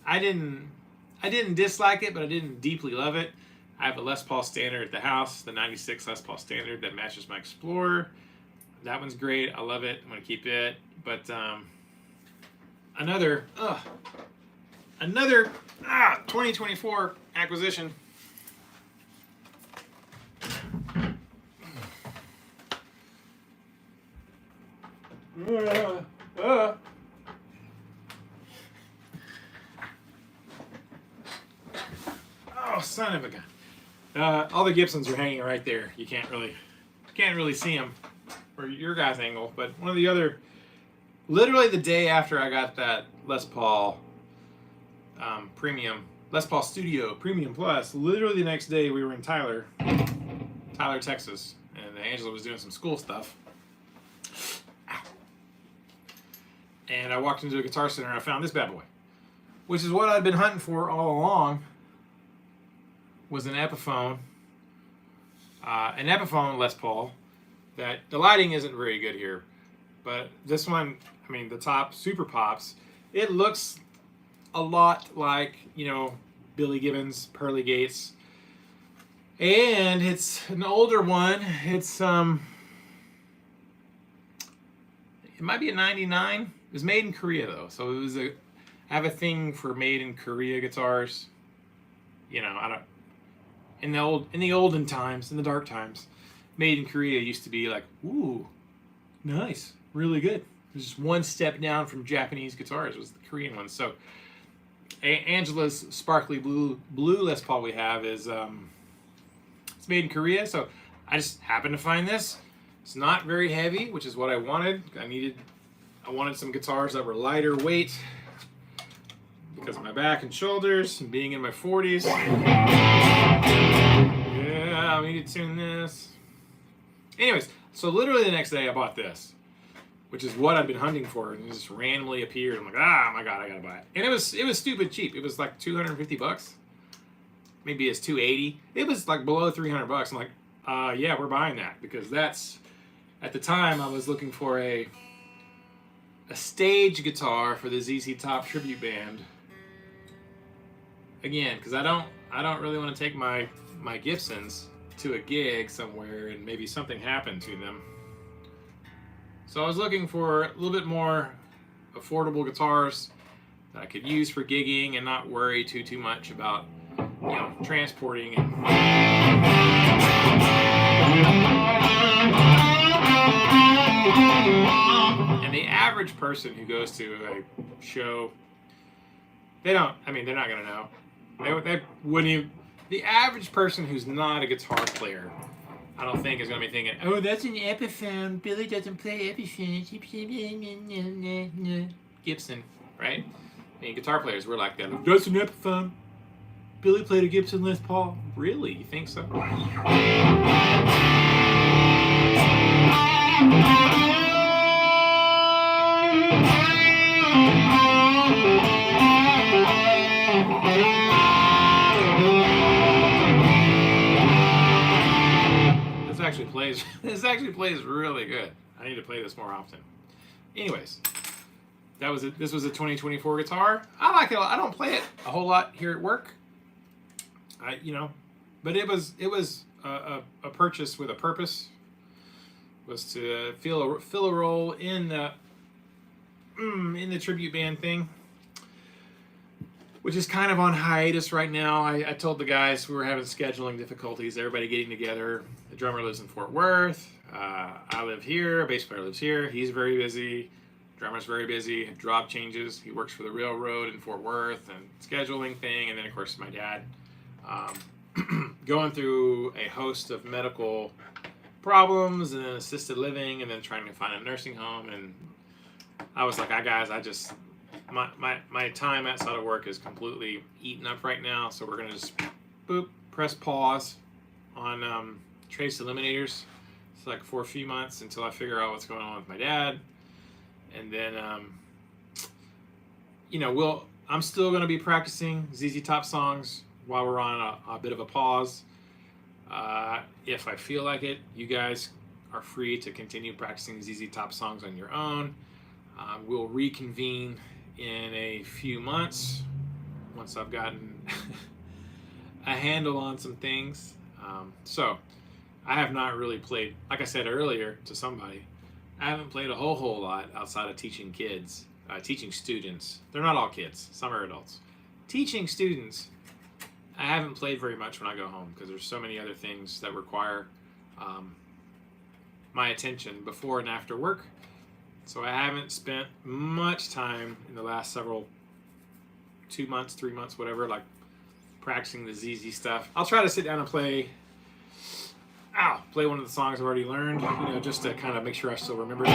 [SPEAKER 1] dislike it, but I didn't deeply love it. I have a Les Paul Standard at the house, the 96 Les Paul Standard that matches my Explorer. That one's great. I love it. I'm going to keep it. But another 2024 acquisition. Oh, son of a gun. All the Gibsons are hanging right there. You can't really see them from your guys' angle. But one of the other, literally the day after I got that Les Paul Premium, Les Paul Studio Premium Plus, literally the next day we were in Tyler, Texas, and Angela was doing some school stuff. And I walked into a Guitar Center and I found this bad boy, which is what I'd been hunting for all along. Was an Epiphone Les Paul. That the lighting isn't very good here, but this one, I mean, the top super pops. It looks a lot like Billy Gibbons, Pearly Gates, and it's an older one. It's it might be a '99. It was made in Korea though, so it was I have a thing for made in Korea guitars. I don't. In the olden times, in the dark times, made in Korea used to be like, ooh, nice, really good. It was just one step down from Japanese guitars, was the Korean ones. So Angela's sparkly blue Les Paul we have is it's made in Korea. So I just happened to find this. It's not very heavy, which is what I wanted. I wanted some guitars that were lighter weight because of my back and shoulders and being in my 40s. Yeah, I need to tune this. Anyways, so literally the next day I bought this, which is what I've been hunting for, and it just randomly appeared. I'm like, my God, I gotta buy it. And it was stupid cheap. It was like $250. Maybe it's $280. It was like below $300. I'm like, yeah, we're buying that, because that's, at the time I was looking for a stage guitar for the ZZ Top tribute band. Again, because I don't really want to take my Gibsons to a gig somewhere and maybe something happened to them. So I was looking for a little bit more affordable guitars that I could use for gigging and not worry too much about transporting and the average person who goes to a show, they're not gonna know. They wouldn't even. The average person who's not a guitar player, I don't think is going to be thinking, oh, that's an Epiphone. Billy doesn't play Epiphone. Gibson, right? I mean, guitar players were like that. That's an Epiphone. Billy played a Gibson Les Paul. Really? You think so? This actually plays really good. I need to play this more often. Anyways, that was it. This was a 2024 guitar. I like it. I don't play it a whole lot here at work. But it was a purchase with a purpose. Was to fill a role in in the tribute band thing, which is kind of on hiatus right now. I told the guys we were having scheduling difficulties, everybody getting together. The drummer lives in Fort Worth. I live here. Bass player lives here. He's very busy. Drummer's very busy. Job changes. He works for the railroad in Fort Worth and scheduling thing. And then, of course, my dad going through a host of medical problems and assisted living and then trying to find a nursing home. And I was like, guys, I just... My time outside of work is completely eaten up right now, so we're gonna just press pause on trace eliminators. It's like for a few months until I figure out what's going on with my dad, and then I'm still gonna be practicing ZZ Top songs while we're on a bit of a pause. If I feel like it, you guys are free to continue practicing ZZ Top songs on your own. We'll reconvene in a few months once I've gotten a handle on some things. So I have not really played, like I said earlier to somebody, I haven't played a whole lot outside of teaching kids, teaching students. They're not all kids, some are adults. Teaching students, I haven't played very much when I go home because there's so many other things that require my attention before and after work. So I haven't spent much time in the last 2 months, 3 months, whatever, like practicing the ZZ stuff. I'll try to sit down and play one of the songs I've already learned, just to kind of make sure I still remember it.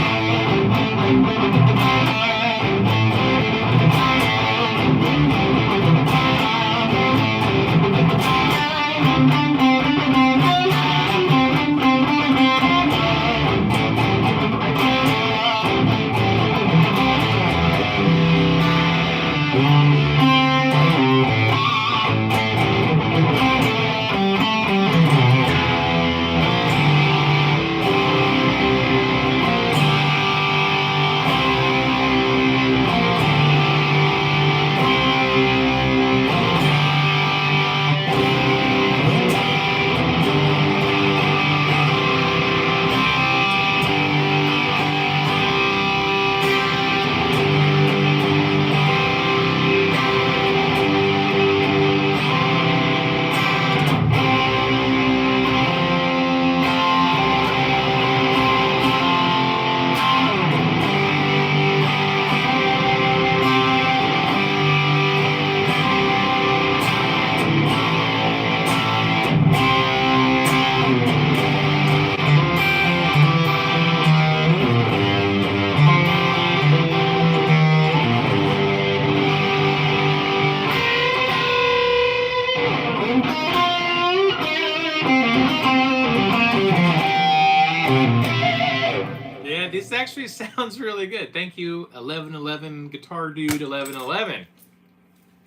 [SPEAKER 1] This actually sounds really good. Thank you, 1111 Guitar Dude 1111.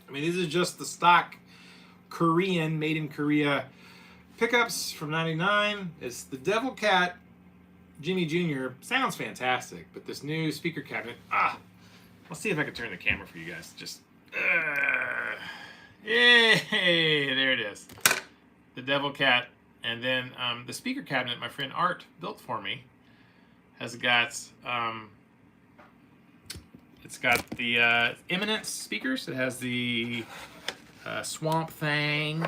[SPEAKER 1] I mean, these are just the stock Korean, made in Korea pickups from '99. It's the Devil Cat Jimmy Jr. Sounds fantastic, but this new speaker cabinet. Let's see if I can turn the camera for you guys. Just, yay! There it is. The Devil Cat, and then the speaker cabinet my friend Art built for me has got it's got the Eminence speakers. It has the Swamp Thing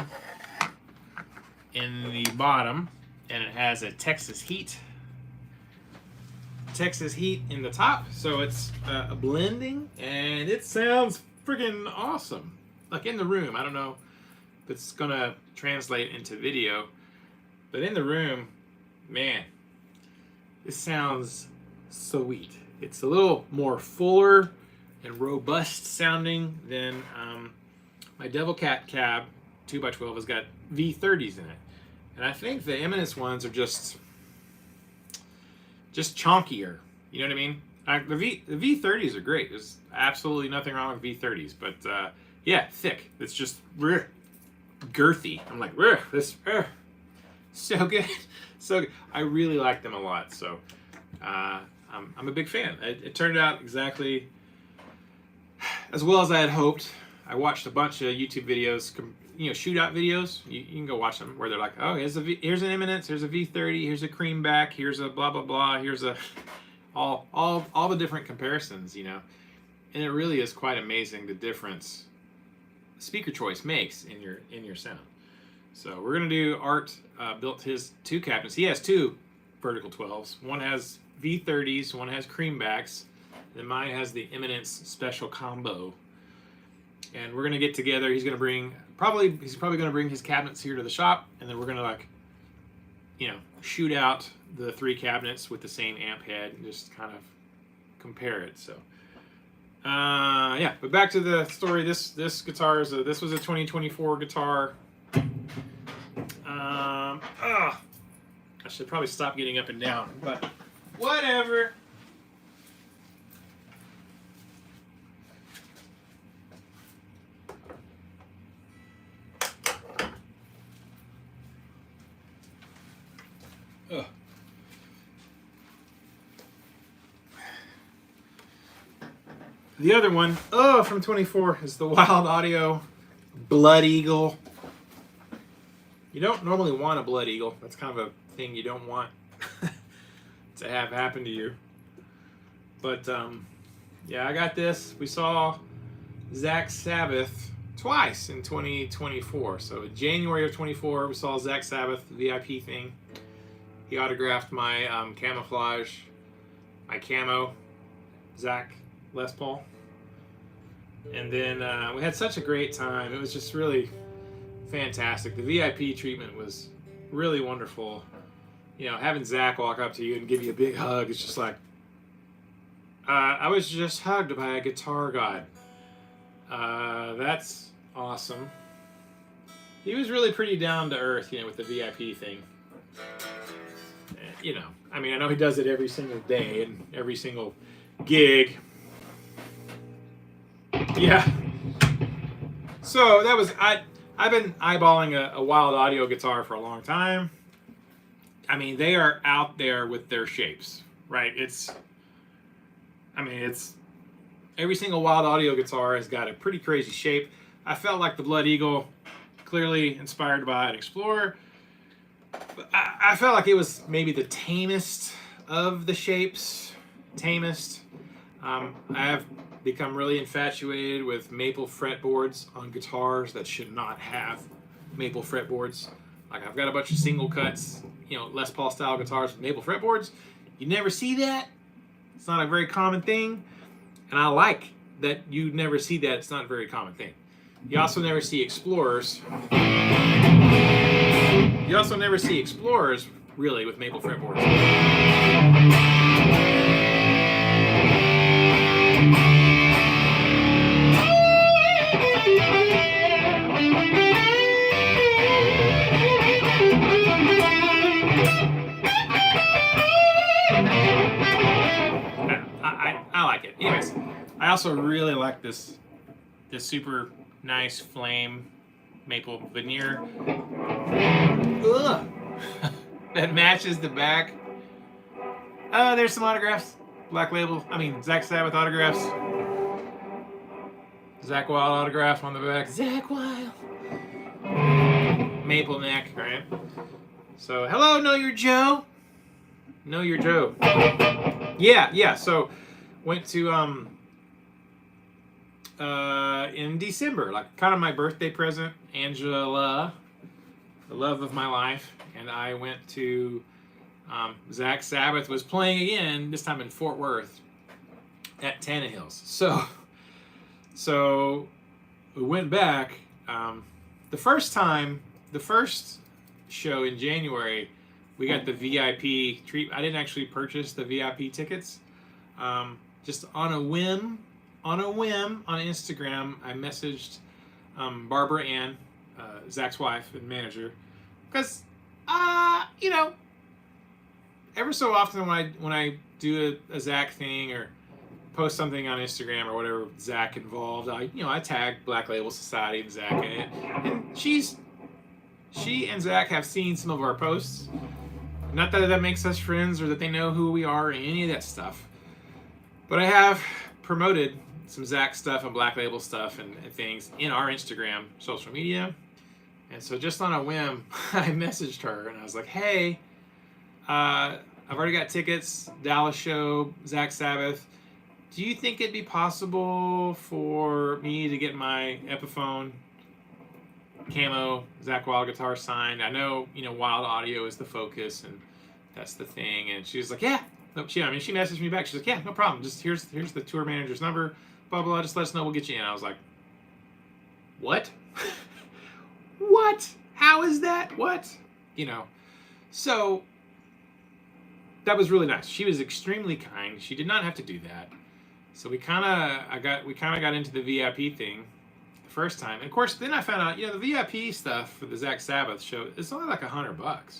[SPEAKER 1] in the bottom, and it has a Texas Heat in the top. So it's a blending, and it sounds freaking awesome. Like in the room, I don't know if it's gonna translate into video, but in the room, man, this sounds sweet. It's a little more fuller and robust sounding than my Devil Cat cab 2x12 has got V30s in it. And I think the Eminence ones are just chonkier. You know what I mean? The V30s are great. There's absolutely nothing wrong with V30s, but yeah, thick. It's just girthy. I'm like, this so good. So good. I really like them a lot. So I'm a big fan. It turned out exactly as well as I had hoped. I watched a bunch of YouTube videos, shootout videos. You can go watch them where they're like, oh, here's an Eminence, here's a V30, here's a Creamback, here's a blah blah blah, here's a all the different comparisons, you know, and it really is quite amazing the difference speaker choice makes in your sound. So we're gonna do Art built his 2 cabinets. He has 2 vertical 12s. One has V30s, one has creambacks, and mine has the Eminence Special Combo. And we're gonna get together. He's probably gonna bring his cabinets here to the shop, and then we're gonna, like, you know, shoot out the 3 cabinets with the same amp head and just kind of compare it. So yeah, but back to the story. This guitar is this was a 2024 guitar. I should probably stop getting up and down, but whatever. Ugh. The other one, from 24, is the Wild Audio Blood Eagle. You don't normally want a Blood Eagle. That's kind of a thing you don't want to have happen to you. But yeah, I got this. We saw Zach Sabbath twice in 2024. So in January of 24, we saw Zach Sabbath, the VIP thing. He autographed my camouflage, my camo, Zach Les Paul. And then we had such a great time. It was just really fantastic. The VIP treatment was really wonderful. You know, having Zach walk up to you and give you a big hug, it's just like, I was just hugged by a guitar god. That's awesome. He was really pretty down to earth, you know, with the VIP thing. You know, I mean, I know he does it every single day and every single gig. Yeah. So that was, I've been eyeballing a Wild Audio guitar for a long time. I mean, they are out there with their shapes, right? It's every single Wild Audio guitar has got a pretty crazy shape. I felt like the Blood Eagle, clearly inspired by an Explorer. But I felt like it was maybe the tamest of the shapes. Tamest. I have become really infatuated with maple fretboards on guitars that should not have maple fretboards. Like, I've got a bunch of single cuts, you know, Les Paul style guitars with maple fretboards. You never see that. It's not a very common thing. And I like that you never see that. It's not a very common thing. You also never see Explorers. You also never see Explorers, really, with maple fretboards. I like it. Anyways, I also really like this super nice flame maple veneer. Ugh. That matches the back. There's some autographs. Black Label. Zach Sabbath autographs. Zach Wild autograph on the back. Zach Wild. Maple neck, right? So, hello, Know Your Joe. Know Your Joe. Yeah. So, went to in December, like kind of my birthday present. Angela, the love of my life, and I went to Zach Sabbath was playing again, this time in Fort Worth at Tannehill's. So we went back. The first show in January, we got the VIP treat. I didn't actually purchase the VIP tickets. Just on a whim on Instagram, I messaged Barbara Ann, Zach's wife and manager, because every so often when I do a Zach thing or post something on Instagram or whatever with Zach involved, I tag Black Label Society and Zach in it, and she and Zach have seen some of our posts. Not that makes us friends or that they know who we are or any of that stuff, but I have promoted some Zach stuff and Black Label stuff and things in our Instagram social media. And so just on a whim, I messaged her and I was like, hey, I I've already got tickets, Dallas show, Zach Sabbath. Do you think it'd be possible for me to get my Epiphone camo Zach Wild guitar signed? I know, Wild Audio is the focus and that's the thing. And she was like, yeah. No, she messaged me back. She's like, yeah, no problem. Just here's the tour manager's number. Blah, blah, blah. Just let us know. We'll get you in. I was like, what? What? How is that? What? So that was really nice. She was extremely kind. She did not have to do that. So we kind of got into the VIP thing the first time. And of course, then I found out, the VIP stuff for the Zach Sabbath show, it's only like $100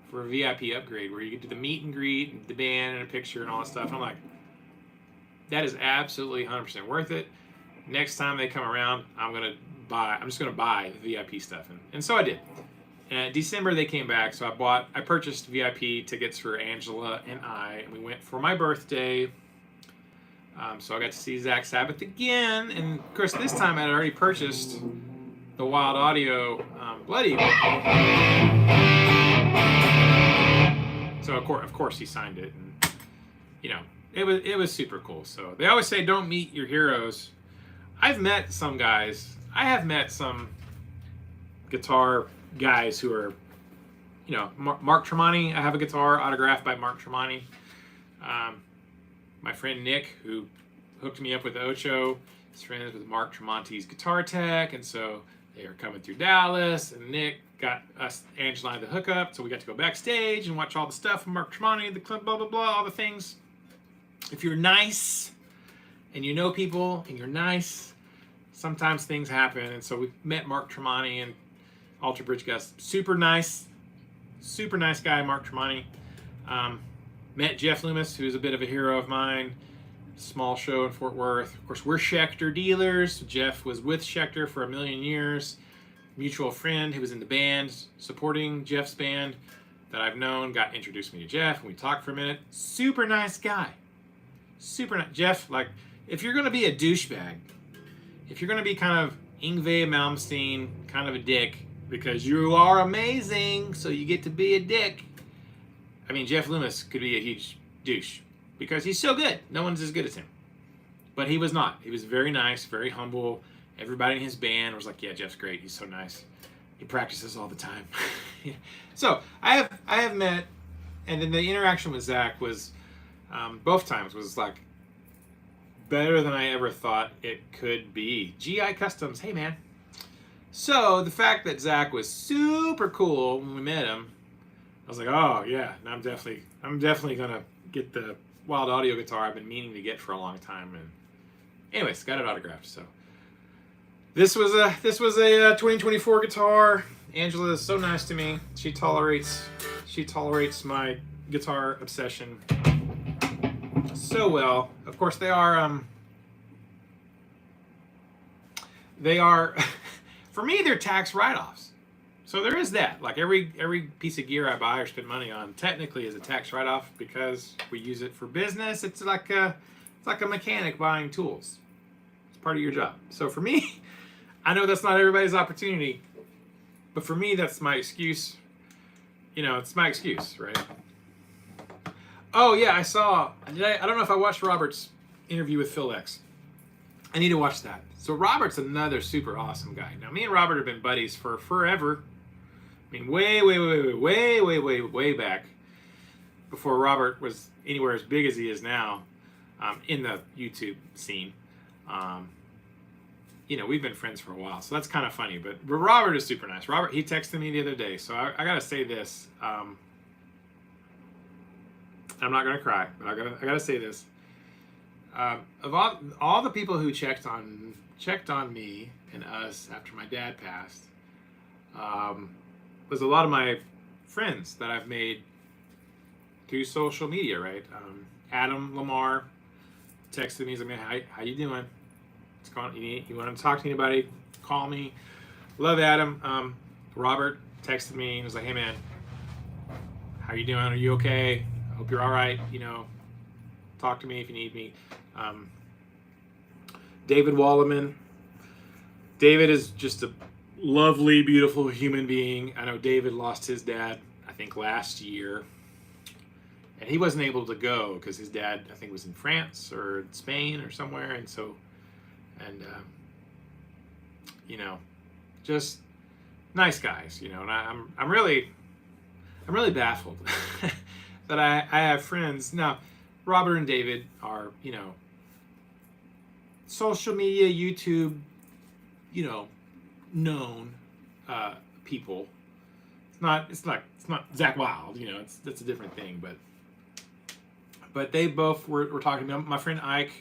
[SPEAKER 1] for a VIP upgrade where you get to the meet and greet and the band and a picture and all that stuff. And I'm like, that is absolutely 100% worth it. Next time they come around, I'm just gonna buy the VIP stuff. And so I did. And December they came back, so I purchased VIP tickets for Angela and I, and we went for my birthday. So I got to see Zach Sabbath again, and of course this time I had already purchased the Wild Audio Blood Eagle. So of course he signed it, and it was super cool. So they always say don't meet your heroes. I've met some guys. I have met some guitar guys who are, Mark Tremonti. I have a guitar autographed by Mark Tremonti. My friend Nick, who hooked me up with Ocho, is friends with Mark Tremonti's guitar tech, and so they are coming through Dallas, and Nick got us, Angela and I, the hookup, so we got to go backstage and watch all the stuff from Mark Tremonti, the club, blah, blah, blah, all the things. If you're nice, and you know people, and you're nice, sometimes things happen, and so we met Mark Tremonti and Alter Bridge Gus. Super nice guy, Mark Tremonti. Met Jeff Loomis, who's a bit of a hero of mine. Small show in Fort Worth. Of course, we're Schecter dealers. Jeff was with Schecter for a million years. Mutual friend who was in the band, supporting Jeff's band that I've known, got introduced me to Jeff, and we talked for a minute. Super nice guy. Super nice. Jeff, like, if you're going to be a douchebag, if you're going to be kind of Yngwie Malmsteen, kind of a dick, because you are amazing, so you get to be a dick. I mean, Jeff Loomis could be a huge douche because he's so good. No one's as good as him. But he was not. He was very nice, very humble. Everybody in his band was like, yeah, Jeff's great. He's so nice. He practices all the time. So I have met, and then the interaction with Zach was, both times was like better than I ever thought it could be. GI Customs, hey man. So the fact that Zach was super cool when we met him, I was like, oh yeah, I'm definitely gonna get the Wild Audio guitar I've been meaning to get for a long time. And anyways, got it autographed. So this was a 2024 guitar. Angela is so nice to me. She tolerates my guitar obsession so well. Of course, they are for me, they're tax write-offs. So there is that. Like every piece of gear I buy or spend money on technically is a tax write-off because we use it for business. It's like a mechanic buying tools. It's part of your job. So for me, I know that's not everybody's opportunity, but for me, that's my excuse. It's my excuse, right? Oh yeah, I don't know if I watched Robert's interview with Phil X. I need to watch that. So Robert's another super awesome guy. Now me and Robert have been buddies for forever. I mean, way back before Robert was anywhere as big as he is now in the YouTube scene. We've been friends for a while, so that's kind of funny. But Robert is super nice. Robert, he texted me the other day, so I gotta say this. I'm not gonna cry, but I gotta say this. Of all the people who checked on me and us after my dad passed, was a lot of my friends that I've made through social media, right? Adam Lamar texted me. He's like, man, how you doing? What's going on? You want to talk to anybody? Call me. Love Adam. Robert texted me and was like, hey man, how you doing? Are you okay? I hope you're all right. Talk to me if you need me. David Walleman. David is just a lovely, beautiful human being. I know David lost his dad, I think last year. and he wasn't able to go because his dad, I think, was in France or Spain or somewhere, and so, and you know, just nice guys, you know. And I'm really baffled that I have friends now. Robert and David are, you know, social media, YouTube, you know, known people. It's not Zach Wild, you know. That's a different thing, but they both were talking about my friend Ike,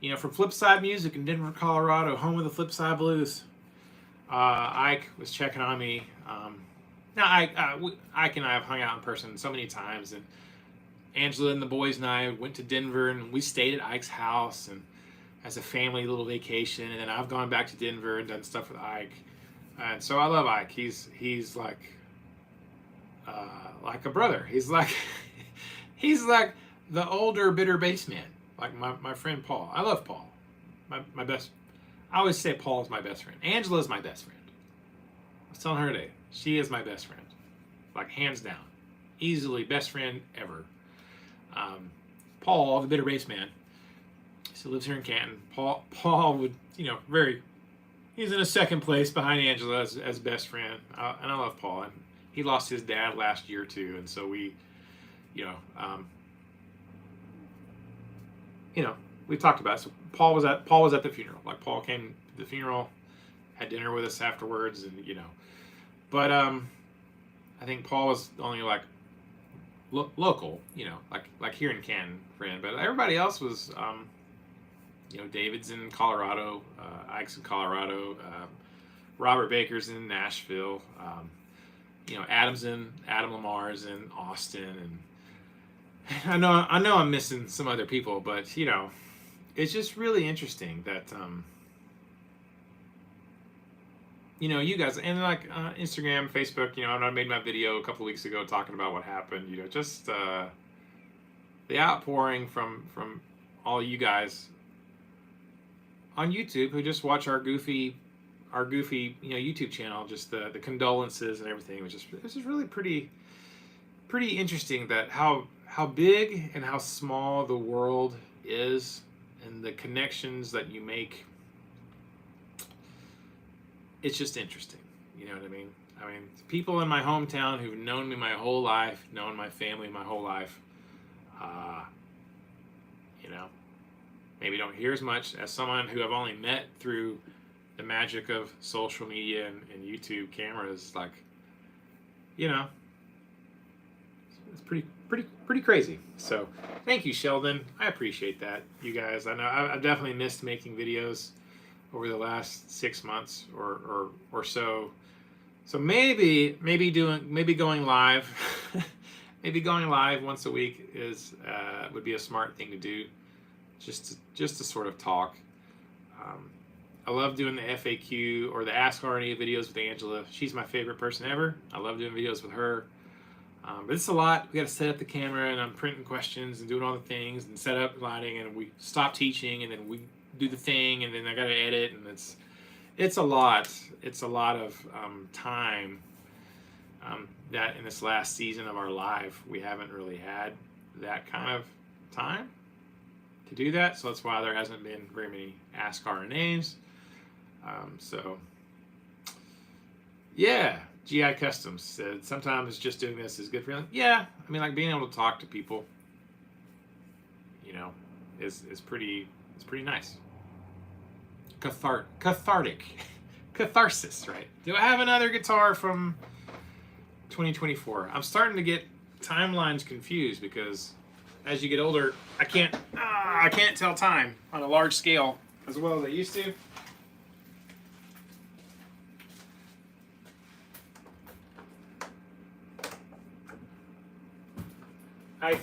[SPEAKER 1] you know, from Flipside Music in Denver, Colorado, home of the Flipside Blues. Ike was checking on me. Now Ike and I have hung out in person so many times, and Angela and the boys and I went to Denver, and we stayed at Ike's house and as a family little vacation. And then I've gone back to Denver and done stuff with Ike, and so I love Ike. He's like a brother. He's like the older bitter bass man, like my friend Paul. I love Paul. My best. I always say Paul is my best friend. Angela is my best friend. I was telling her today, she is my best friend, like hands down, easily best friend ever. Paul, the bitter bass man, he still lives here in Canton. Paul would, you know, he's in a second place behind Angela as best friend, and I love Paul. And he lost his dad last year too, and so we, you know, we talked about it. So Paul was at the funeral. Like, Paul came to the funeral, had dinner with us afterwards, and you know, but I think Paul was only like local, you know, like here in Canton friend, but everybody else was, you know, David's in Colorado, Ike's in Colorado, Robert Baker's in Nashville, you know, Adam Lamar's in Austin, and I know I'm missing some other people, but you know, it's just really interesting that you know, you guys, and like Instagram, Facebook, you know, I made my video a couple weeks ago talking about what happened, you know, just the outpouring from all you guys on YouTube who just watch our goofy, you know, YouTube channel, just the condolences and everything. It was just really pretty interesting that how big and how small the world is, and the connections that you make. It's just interesting, you know what I mean? I mean, people in my hometown who've known me my whole life, known my family my whole life, you know, maybe don't hear as much as someone who I've only met through the magic of social media and YouTube cameras. Like, you know, it's pretty crazy. So thank you, Sheldon. I appreciate that, you guys. I know I've definitely missed making videos over the last 6 months or so. So maybe going live, maybe going live once a week would be a smart thing to do, just to sort of talk. I love doing the FAQ or the Ask RNA videos with Angela. She's my favorite person ever. I love doing videos with her. But it's a lot. We got to set up the camera, and I'm printing questions and doing all the things and set up lighting, and we stop teaching, and then we do the thing, and then I got to edit, and it's a lot. It's a lot of time that in this last season of our life we haven't really had that kind of time to do that. So that's why there hasn't been very many Ask RNAs. So yeah, GI Customs said sometimes just doing this is good for you. Yeah, I mean, like being able to talk to people, you know, is pretty nice. Cathartic. Catharsis, right? Do I have another guitar from 2024? I'm starting to get timelines confused because as you get older, I can't tell time on a large scale as well as I used to. I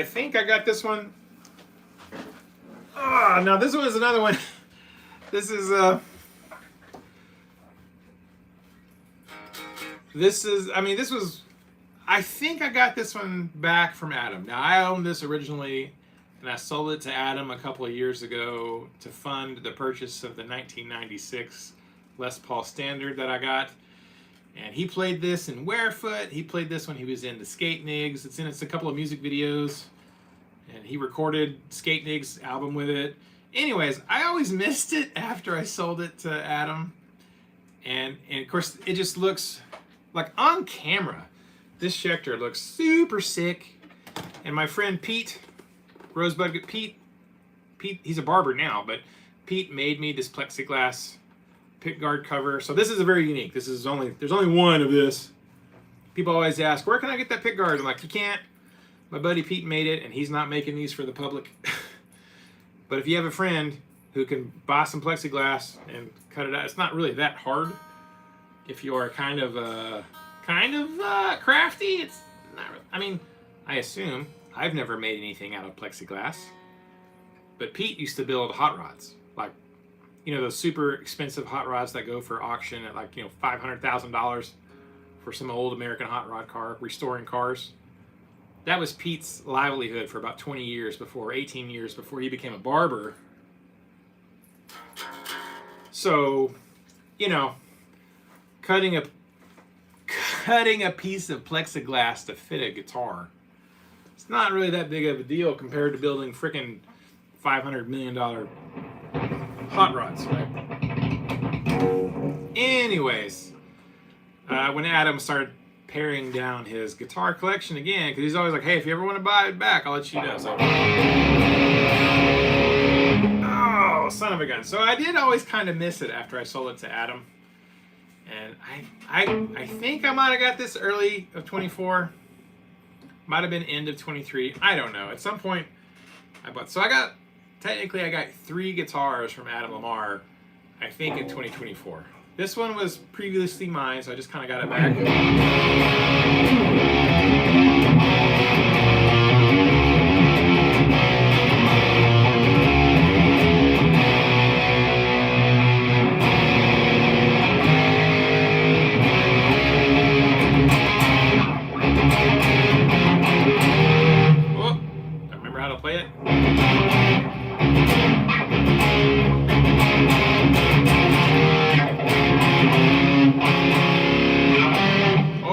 [SPEAKER 1] think I got this one. No, this one is another one. This is I think I got this one back from Adam. Now, I owned this originally, and I sold it to Adam a couple of years ago to fund the purchase of the 1996 Les Paul Standard that I got. And he played this in Warefoot. He played this when he was in the Skate Nigs. It's a couple of music videos. And he recorded Skate Nigs' album with it. Anyways, I always missed it after I sold it to Adam. And of course, it just looks like on camera. This Schecter looks super sick. And my friend Pete, Pete, he's a barber now, but Pete made me this plexiglass pickguard cover. So this is a very unique. There's only one of this. People always ask, where can I get that pickguard? I'm like, you can't. My buddy Pete made it, and he's not making these for the public. But if you have a friend who can buy some plexiglass and cut it out, it's not really that hard. If you are kind of crafty, it's not really, I mean, I assume. I've never made anything out of plexiglass. But Pete used to build hot rods. Like, you know, those super expensive hot rods that go for auction at like, you know, $500,000 for some old American hot rod car, restoring cars. That was Pete's livelihood for about 18 years before he became a barber. So, you know, cutting a piece of plexiglass to fit a guitar, it's not really that big of a deal compared to building frickin' $500 million hot rods, right? Anyways, when Adam started paring down his guitar collection again, because he's always like, hey, if you ever want to buy it back, I'll let you know. So, oh, son of a gun. So I did always kind of miss it after I sold it to Adam. And I think I might have got this early of 24. Might have been end of 23. I don't know. At some point, I got 3 guitars from Adam Lamar, I think in 2024. This one was previously mine, so I just kind of got it back. Oh, I remember how to play it.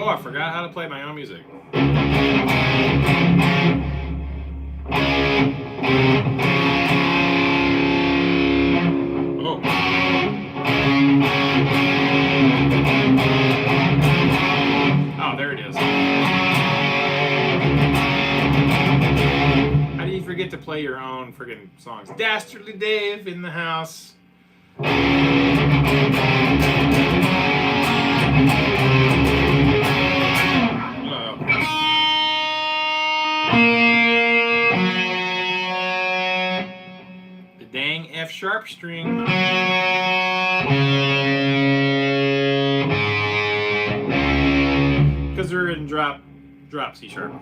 [SPEAKER 1] I forgot how to play my own music. Oh. Oh, there it is. How do you forget to play your own friggin' songs? Dastardly Dave in the house. Dang F sharp string. Because they're in drop C sharp.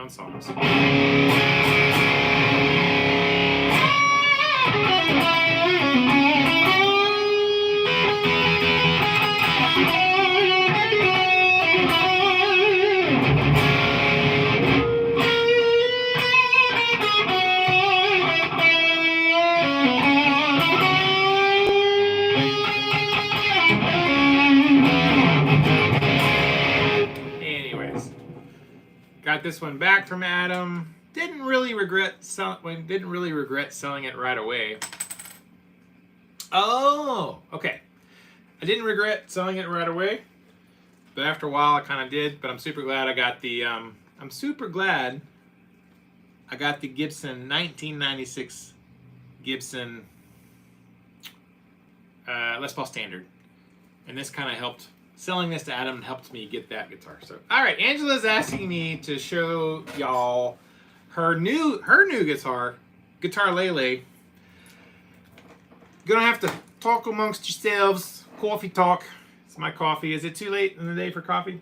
[SPEAKER 1] Songs. Got this one back from Adam. Didn't really regret selling it right away. Oh, okay. I didn't regret selling it right away, but after a while I kind of did. But I'm super glad I got the Gibson 1996 Gibson Les Paul Standard, and this kind of helped. Selling this to Adam helped me get that guitar. So, all right, Angela's asking me to show y'all her new guitar Lele. Gonna have to talk amongst yourselves. Coffee talk. It's my coffee. Is it too late in the day for coffee?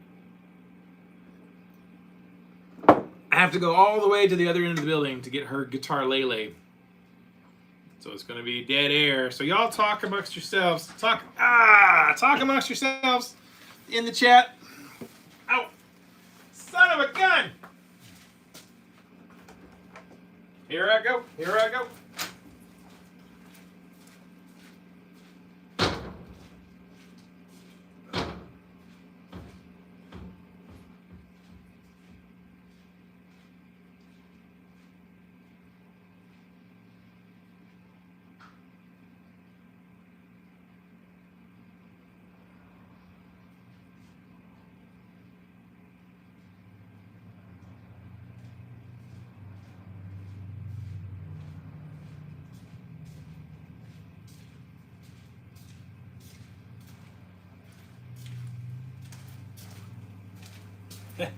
[SPEAKER 1] I have to go all the way to the other end of the building to get her guitar Lele. So it's gonna be dead air. So y'all talk amongst yourselves. Talk amongst yourselves in the chat. Ow! Son of a gun! Here I go. Here I go.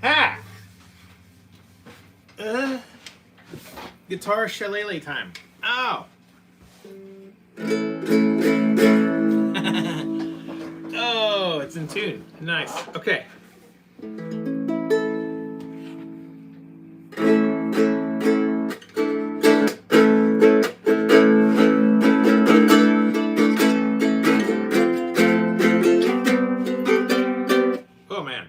[SPEAKER 1] Ha! Guitar shillelagh time. Ow! Oh, it's in tune. Nice. Okay. Oh man.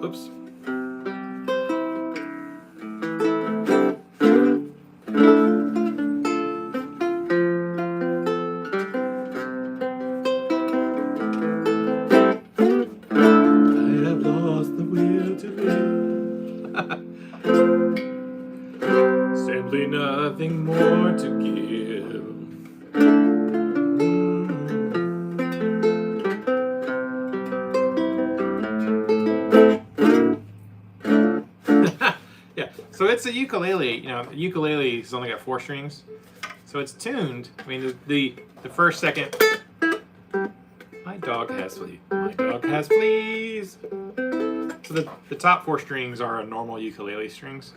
[SPEAKER 1] Oops. Simply nothing more to give. Yeah, so it's a ukulele. You know, the ukulele has only got 4 strings, so it's tuned. I mean, the first, second. My dog has fleas. My dog has fleas. So the top 4 strings are normal ukulele strings.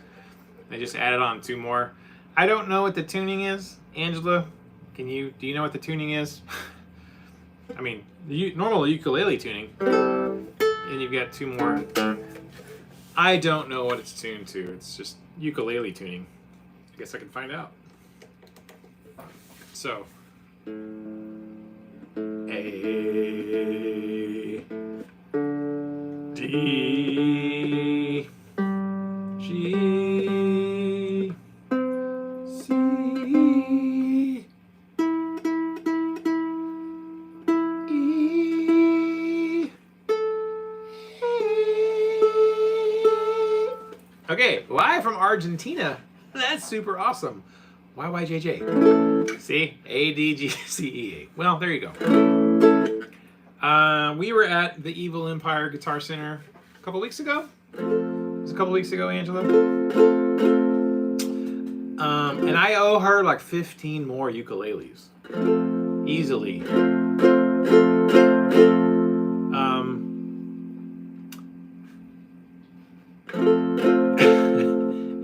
[SPEAKER 1] They just added on 2 more. I don't know what the tuning is. Angela, do you know what the tuning is? I mean, the normal ukulele tuning. And you've got 2 more. I don't know what it's tuned to. It's just ukulele tuning. I guess I can find out. So, A, D, G, C, E. Okay, live from Argentina. That's super awesome. YYJJ. See? A, D, G, C, E, A. Well, there you go. We were at the Evil Empire Guitar Center a couple weeks ago. It was a couple weeks ago, Angela. And I owe her like 15 more ukuleles. Easily.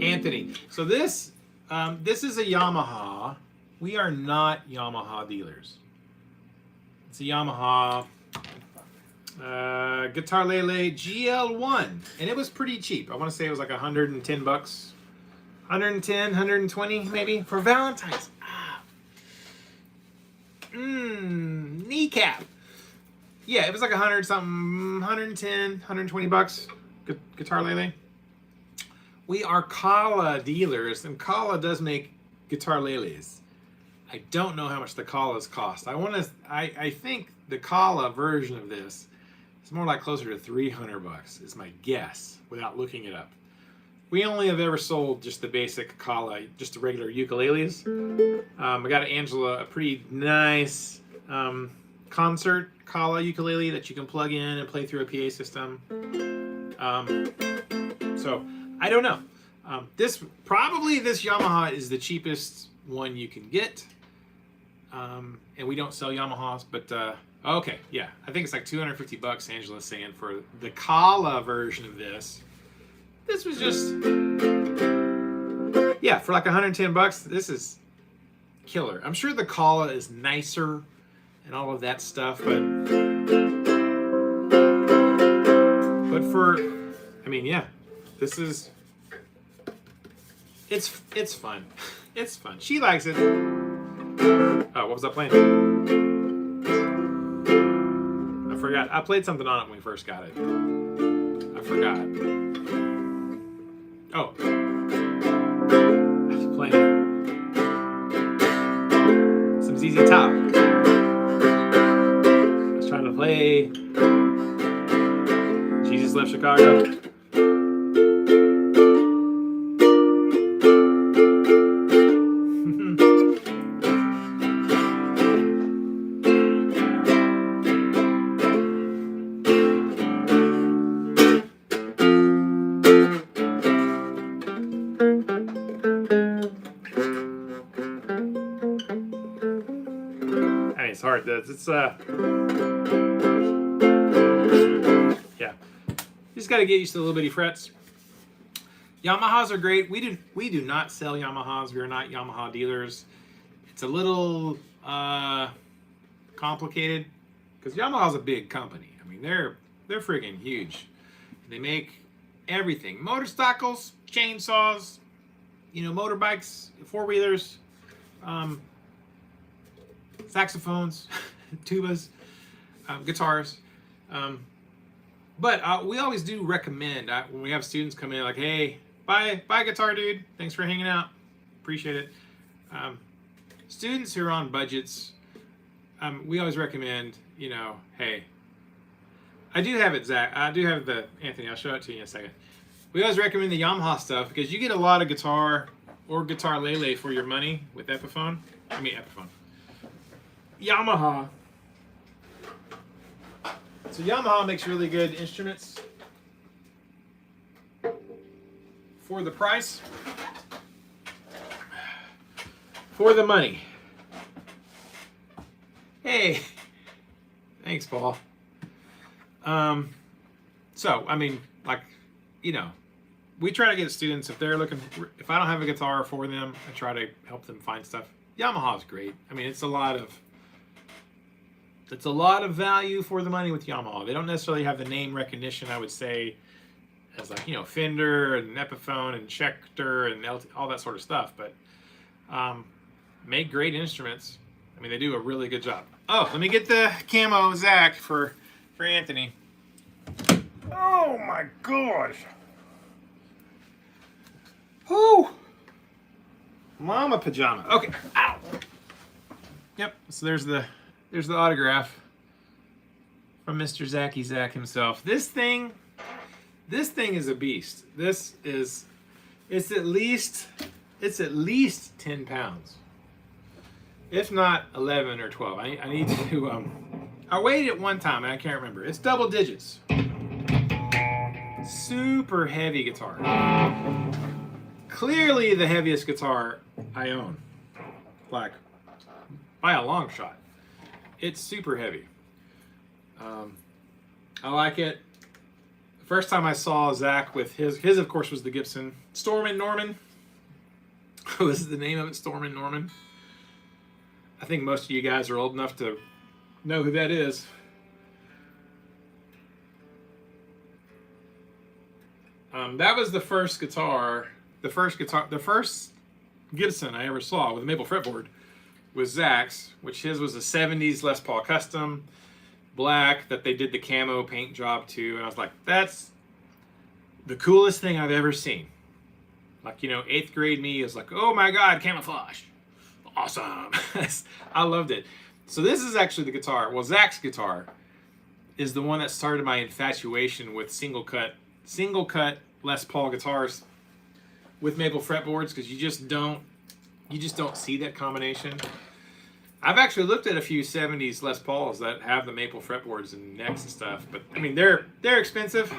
[SPEAKER 1] Anthony. So this is a Yamaha. We are not Yamaha dealers. It's a Yamaha Guitar Lele GL1, and it was pretty cheap. I want to say it was like $110, 110, 120 maybe for Valentine's. Kneecap. Yeah, it was like 100 something, 110, 120 bucks. Guitar Lele. We are Kala dealers, and Kala does make Guitar Leles. I don't know how much the Kalas cost. I think the Kala version of this is more like closer to 300 bucks is my guess without looking it up. We only have ever sold just the basic Kala, just the regular ukuleles. I got Angela a pretty nice concert Kala ukulele that you can plug in and play through a PA system. So I don't know. This Yamaha is the cheapest one you can get. And we don't sell Yamahas, but Okay, yeah, I think it's like $250. Angela's saying for the Kala version of this. This was just, yeah, for like $110. This is killer. I'm sure the Kala is nicer and all of that stuff, but for, I mean, yeah, this is, it's fun. It's fun. She likes it. Oh, what was I playing? I forgot. I played something on it when we first got it. I forgot. Oh. I was playing some ZZ Top. I was trying to play Jesus Left Chicago. It's hard. It's yeah. You just got to get used to the little bitty frets. Yamahas are great. We do not sell Yamahas. We are not Yamaha dealers. It's a little complicated because Yamaha's a big company. I mean, they're friggin' huge. They make everything: motorcycles, chainsaws, motorbikes, four-wheelers, saxophones, tubas, guitars. But we always do recommend when we have students come in like, hey, buy a guitar, dude. Thanks for hanging out. Appreciate it. Students who are on budgets, we always recommend, hey, I do have it, Zach. I do have the Anthony. I'll show it to you in a second. We always recommend the Yamaha stuff because you get a lot of guitar or guitar lele for your money with Epiphone. Yamaha. So Yamaha makes really good instruments for the price, for the money. Hey, thanks, Paul. So I mean, we try to get students if they're looking. If I don't have a guitar for them, I try to help them find stuff. Yamaha's great. I mean, it's a lot of value for the money with Yamaha. They don't necessarily have the name recognition, I would say, as Fender and Epiphone and Schecter and all that sort of stuff, but make great instruments. I mean, they do a really good job. Oh, let me get the camo Zach for Anthony. Oh my gosh. Whoo! Mama pajama. Okay. Ow. Yep. So there's the autograph from Mr. Zacky Zach himself. This thing is a beast. It's at least 10 pounds, if not 11 or 12. I need to. I weighed it one time and I can't remember. It's double digits. Super heavy guitar. Clearly the heaviest guitar I own, like by a long shot. It's super heavy. I like it. The first time I saw Zach with his of course was the Gibson Storm and Norman. This is the name of it, Storm and Norman. I think most of you guys are old enough to know who that is. That was the first Gibson I ever saw with a maple fretboard was Zach's, which his was a 70s Les Paul Custom, black, that they did the camo paint job to, and I was like, that's the coolest thing I've ever seen. Like, 8th grade me is like, oh my God, camouflage. Awesome. I loved it. So this is actually the guitar. Well, Zach's guitar is the one that started my infatuation with single cut Les Paul guitars with maple fretboards, because you just don't see that combination. I've actually looked at a few 70s Les Pauls that have the maple fretboards and necks and stuff, but I mean they're expensive.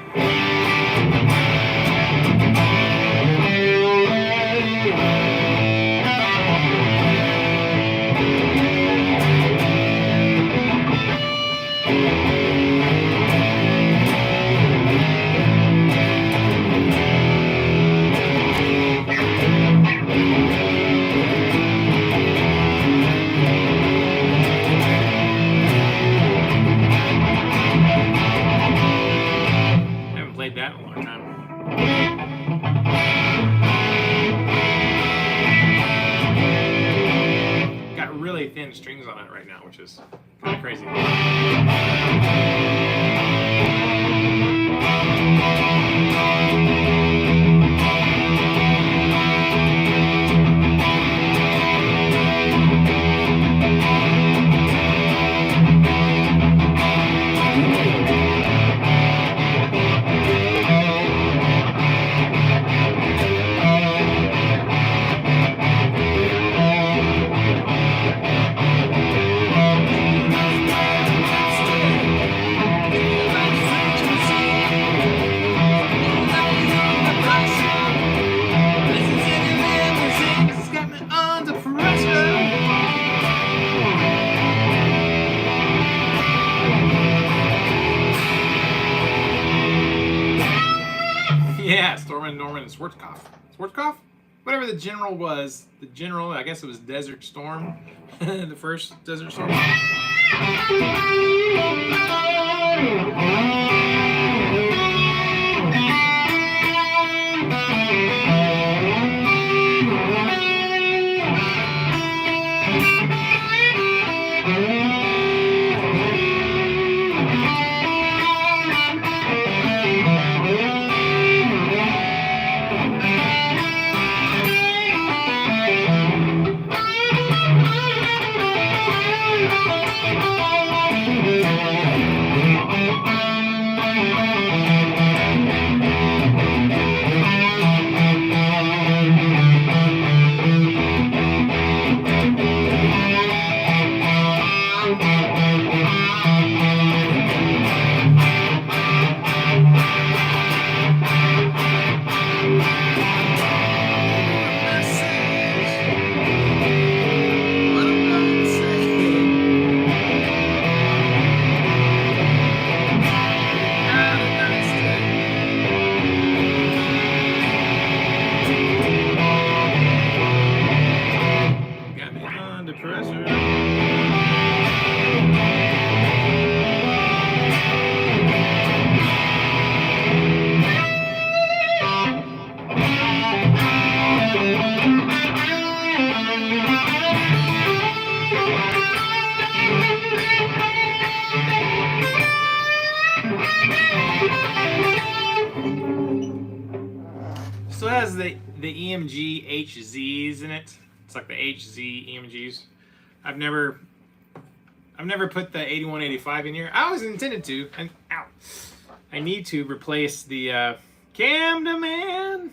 [SPEAKER 1] that in a long time. Got really thin strings on it right now, which is kind of crazy. Yeah, Stormin, Norman, and Schwarzkopf. Schwarzkopf? Whatever the general was. The general, I guess it was Desert Storm. The first Desert Storm. So it has the EMG HZs in it. It's like the HZ EMGs. I've never put the 8185 in here. I always intended to, and ow, I need to replace the Camden Man.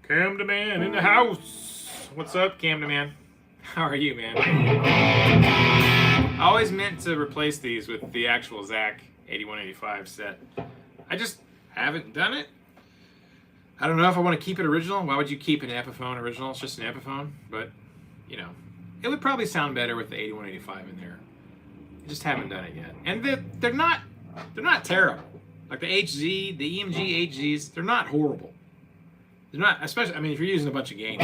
[SPEAKER 1] Camden Man in the house. What's up, Camden Man? How are you, man? I always meant to replace these with the actual Zach 8185 set. I just haven't done it. I don't know if I want to keep it original. Why would you keep an Epiphone original? It's just an Epiphone, but you know, it would probably sound better with the 8185 in there. I just haven't done it yet, and they're not terrible. Like the HZ, the EMG HZs, they're not horrible. They're not, especially. I mean, if you're using a bunch of gain.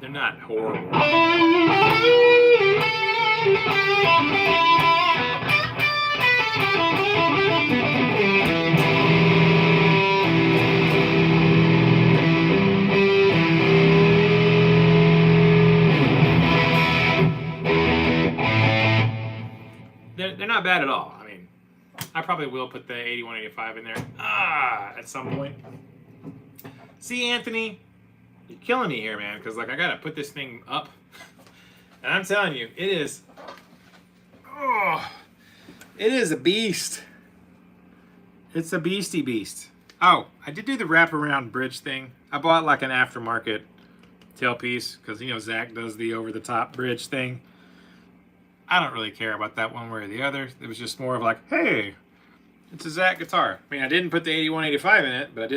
[SPEAKER 1] They're not horrible. They're not bad at all. I mean, I probably will put the 8185 in there at some point. See, Anthony, you're killing me here, man, because like I gotta put this thing up, and I'm telling you, it is a beast. It's a beastie beast. Oh, I did do the wraparound bridge thing. I bought like an aftermarket tailpiece because, you know, Zach does the over-the-top bridge thing. I don't really care about that one way or the other. It was just more of like, hey, it's a Zach guitar. I mean, I didn't put the 8185 in it, but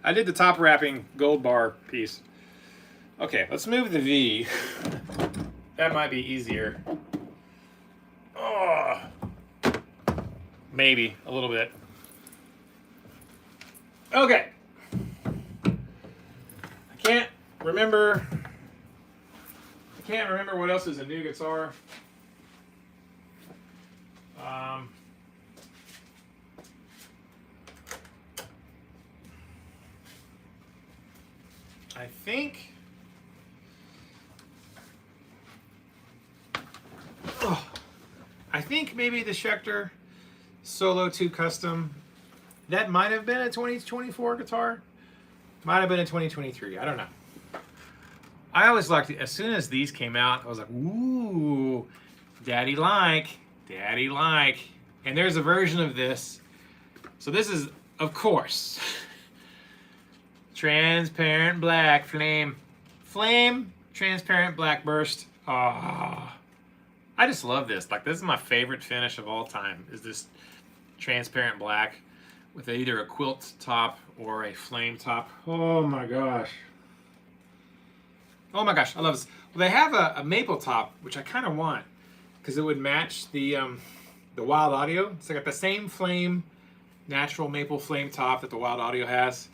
[SPEAKER 1] I did the top wrapping gold bar piece. Okay, let's move the V. That might be easier. Oh, maybe a little bit. Okay. I can't remember what else is a new guitar. I think. I think maybe the Schecter Solo 2 Custom. That might have been a 2024 guitar. Might have been a 2023. I don't know. I always liked it. As soon as these came out, I was like, ooh, daddy like. And there's a version of this. So this is, of course, transparent black flame. Transparent black burst. Ah, I just love this. Like, this is my favorite finish of all time, is this transparent black with either a quilt top or a flame top. Oh my gosh. Oh my gosh, I love this. Well, they have a maple top, which I kind of want, because it would match the Wild Audio. It's got the same flame, natural maple flame top that the Wild Audio has.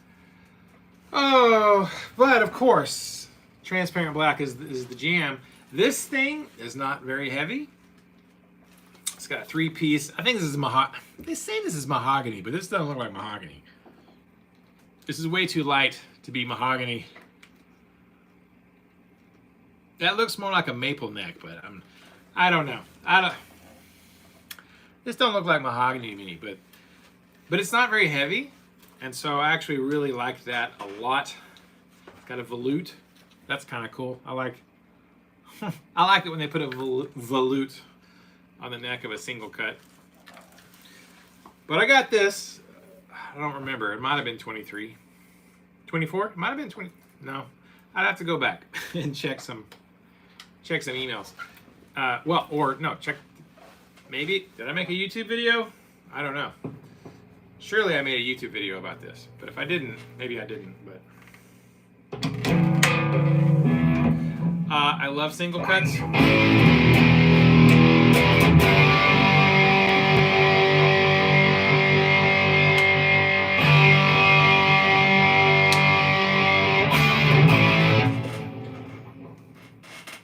[SPEAKER 1] Oh, but of course, transparent black is the jam. This thing is not very heavy. It's got a 3-piece. I think this is mahogany. They say this is mahogany, but this doesn't look like mahogany. This is way too light to be mahogany. That looks more like a maple neck, but I don't know. This don't look like mahogany to me, but it's not very heavy, and so I actually really like that a lot. It's got a volute. That's kind of cool. I like it when they put a volute on the neck of a single cut. But I got this. I don't remember. It might have been 23. 24? It might have been 20. No. I'd have to go back and check some emails. Well, or no, check. Maybe, did I make a YouTube video? I don't know. Surely I made a YouTube video about this. But if I didn't, maybe I didn't. But I love single cuts.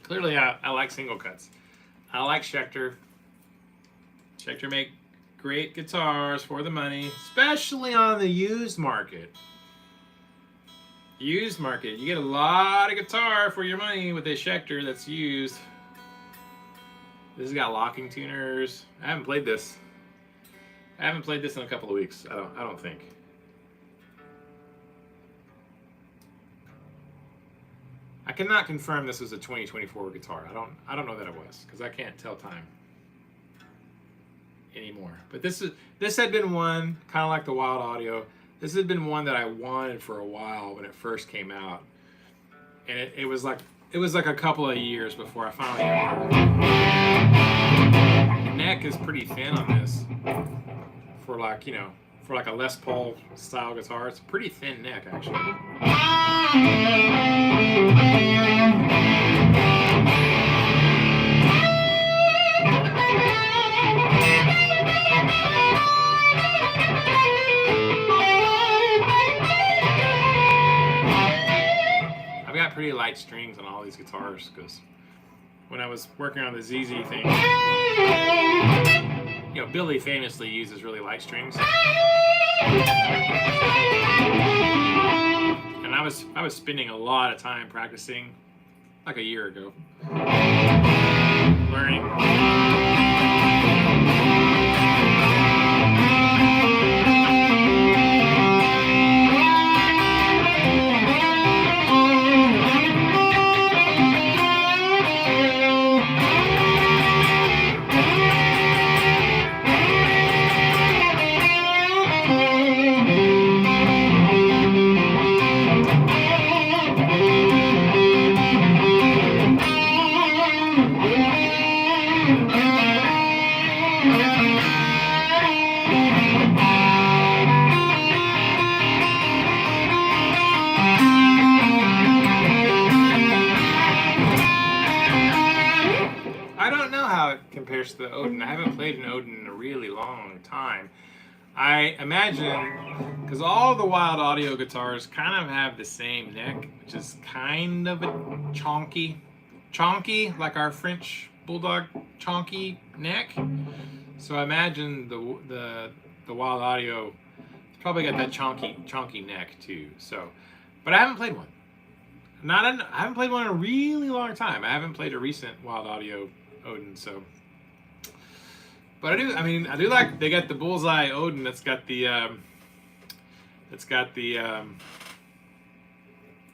[SPEAKER 1] Clearly, I like single cuts. I like Schecter. Schecter make great guitars for the money, especially on the used market. Used market, you get a lot of guitar for your money with a Schecter that's used. This has got locking tuners. I haven't played this. I haven't played this in a couple of weeks. I don't think. I cannot confirm this was a 2024 guitar. I don't know that it was, because I can't tell time anymore. But this had been one, kind of like the Wild Audio. This had been one that I wanted for a while when it first came out, and it was like a couple of years before I finally got it. The neck is pretty thin on this for like, you know, for like a Les Paul style guitar. It's a pretty thin neck actually. Pretty light strings on all these guitars, because when I was working on the ZZ thing, you know, Billy famously uses really light strings, and I was spending a lot of time practicing, like a year ago, learning. the Odin. I haven't played an Odin in a really long time. I imagine, because all the wild audio guitars kind of have the same neck, which is kind of a chonky, like our French bulldog chonky neck. So I imagine the wild audio, it's probably got that chonky neck too. So, but I haven't played one. I haven't played one in a really long time. I haven't played a recent wild audio Odin, so. But I do like, they got the bullseye Odin that's got the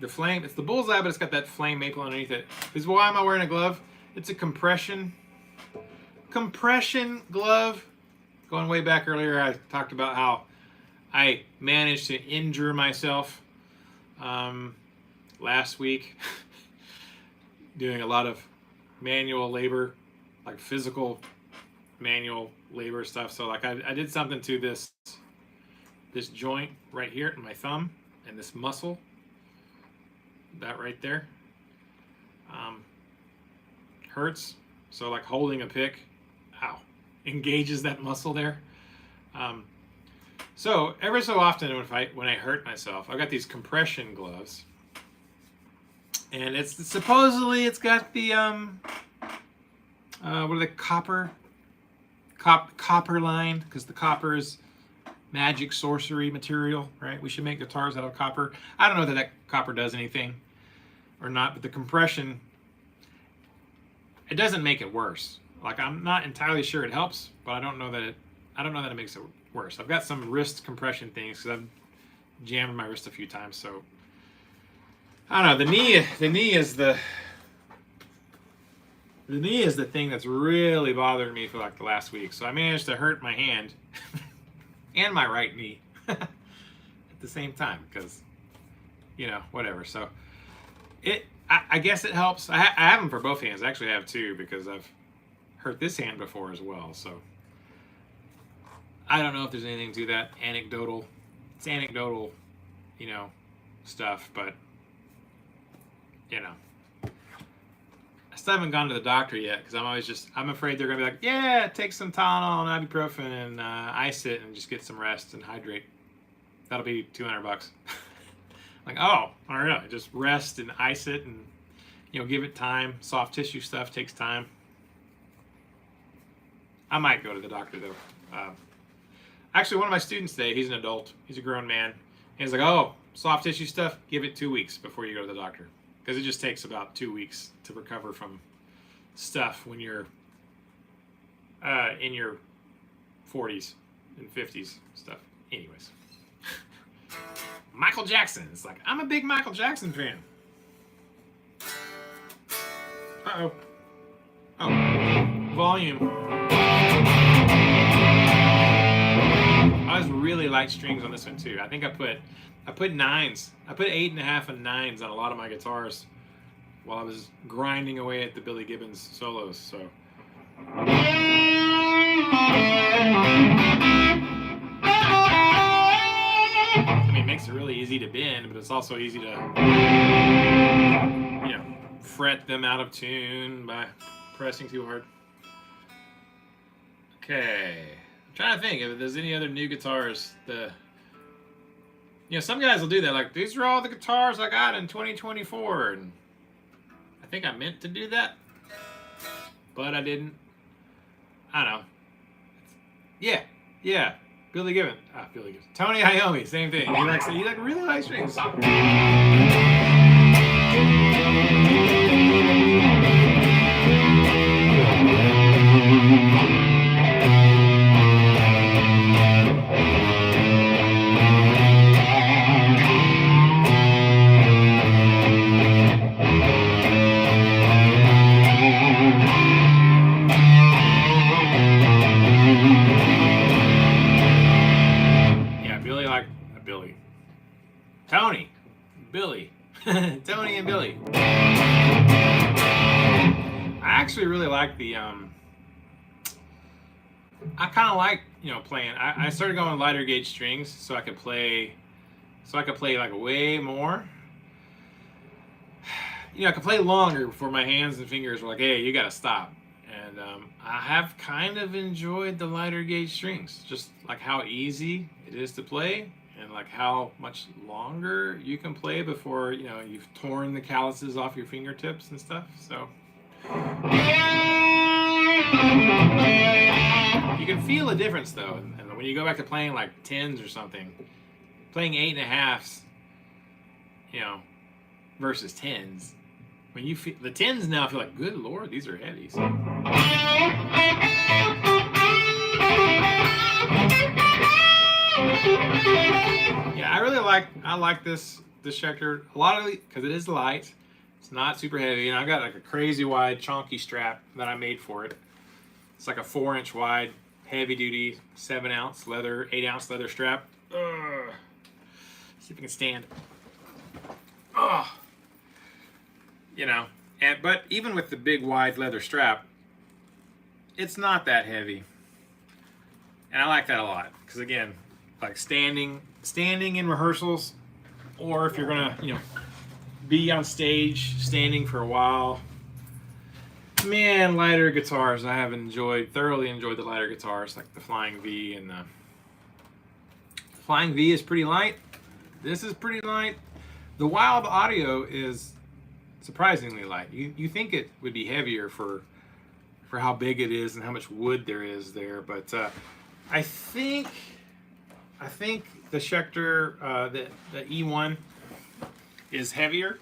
[SPEAKER 1] flame. It's the bullseye, but it's got that flame maple underneath it. This is why am I wearing a glove? It's a compression glove. Going way back earlier, I talked about how I managed to injure myself last week doing a lot of manual labor, like physical manual labor stuff. So like I did something to this joint right here in my thumb and this muscle, that right there, hurts. So like holding a pick, ow, engages that muscle there. So every so often when I hurt myself, I've got these compression gloves, and it's supposedly it's got the what are the copper line, because the copper is magic sorcery material, right? We should make guitars out of copper. I don't know that copper does anything or not, but the compression, it doesn't make it worse. Like, I'm not entirely sure it helps, but I don't know that it makes it worse. I've got some wrist compression things because I've jammed my wrist a few times, so I don't know. The knee is the thing that's really bothering me for like the last week. So I managed to hurt my hand and my right knee at the same time because, whatever. So I guess it helps. I have them for both hands. I actually have two because I've hurt this hand before as well. So I don't know if there's anything to that. It's anecdotal, stuff, but I still haven't gone to the doctor yet because I'm afraid they're gonna be like, yeah, take some Tylenol and ibuprofen and ice it and just get some rest and hydrate. That'll be $200. Like, oh, all right, just rest and ice it and give it time. Soft tissue stuff takes time. I might go to the doctor though. Actually, one of my students today, he's an adult, he's a grown man, and he's like, oh, soft tissue stuff, give it 2 weeks before you go to the doctor. Because it just takes about 2 weeks to recover from stuff when you're in your 40s and 50s stuff. Anyways. Michael Jackson. It's like, I'm a big Michael Jackson fan. Uh-oh. Oh. Volume. I was really light strings on this one too. I think I put nines. I put 8.5 and 9s on a lot of my guitars while I was grinding away at the Billy Gibbons solos. So, I mean, it makes it really easy to bend, but it's also easy to, fret them out of tune by pressing too hard. Okay, I'm trying to think if there's any other new guitars. Some guys will do that. Like, these are all the guitars I got in 2024, and I think I meant to do that, but I didn't. I don't know. Yeah. Billy Gibbons. Billy Gibbons. Tony Iommi, same thing. He like really light strings. Tony and Billy. I actually really like the I kind of like playing. I started going lighter gauge strings so I could play like way more. I could play longer before my hands and fingers were like, hey, you gotta stop. And I have kind of enjoyed the lighter gauge strings, just like how easy it is to play, and like how much longer you can play before you've torn the calluses off your fingertips and stuff. So you can feel a difference though, and when you go back to playing like tens or something, playing 8.5s, versus tens. When you feel the tens now, feel like, good lord, these are heavy. So. Yeah, I like this Schecter a lot of because it is light. It's not super heavy, and I've got like a crazy wide chonky strap that I made for it. It's like a 4-inch wide, heavy duty 7-ounce leather, 8-ounce leather strap. See if I can stand. But even with the big wide leather strap, it's not that heavy, and I like that a lot because again, like standing in rehearsals, or if you're gonna be on stage standing for a while. Man, lighter guitars, I have thoroughly enjoyed the lighter guitars, like the Flying V, and the Flying V is pretty light. This is pretty light. The Wild Audio is surprisingly light. You think it would be heavier for how big it is and how much wood there is there, but I think the Schecter, the E1 is heavier.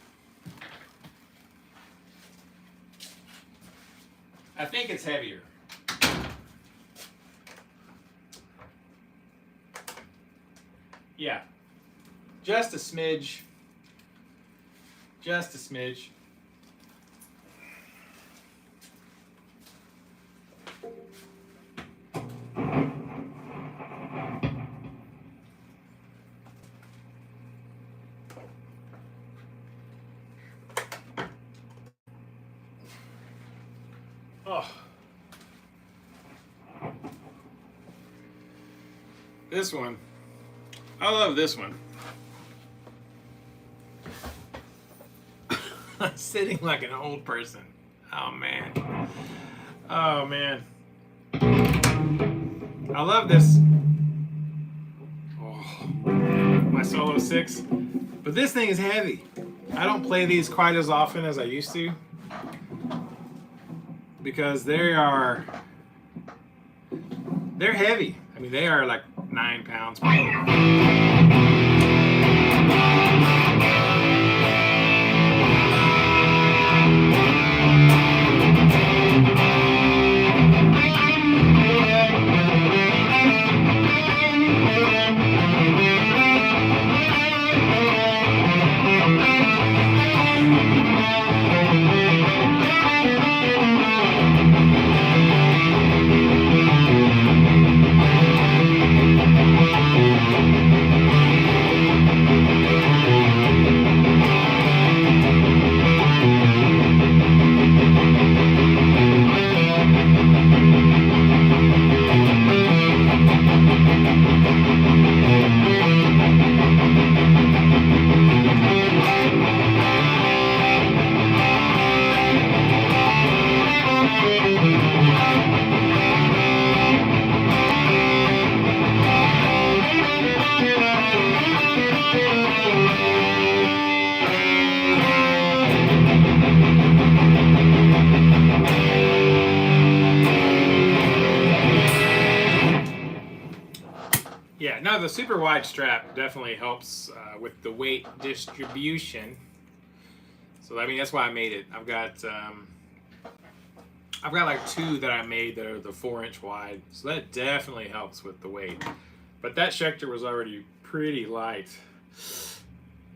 [SPEAKER 1] I think it's heavier. Yeah, just a smidge. Just a smidge. Oh. This one. I love this one. I'm sitting like an old person. Oh man. Oh man. I love this. Oh, my Solo 6. But this thing is heavy. I don't play these quite as often as I used to, because they're heavy. I mean, they are like 9 pounds probably. Yeah, no, the super wide strap definitely helps with the weight distribution. So I mean, that's why I made it. I've got like 2 that I made that are the 4-inch wide, so that definitely helps with the weight. But that Schecter was already pretty light.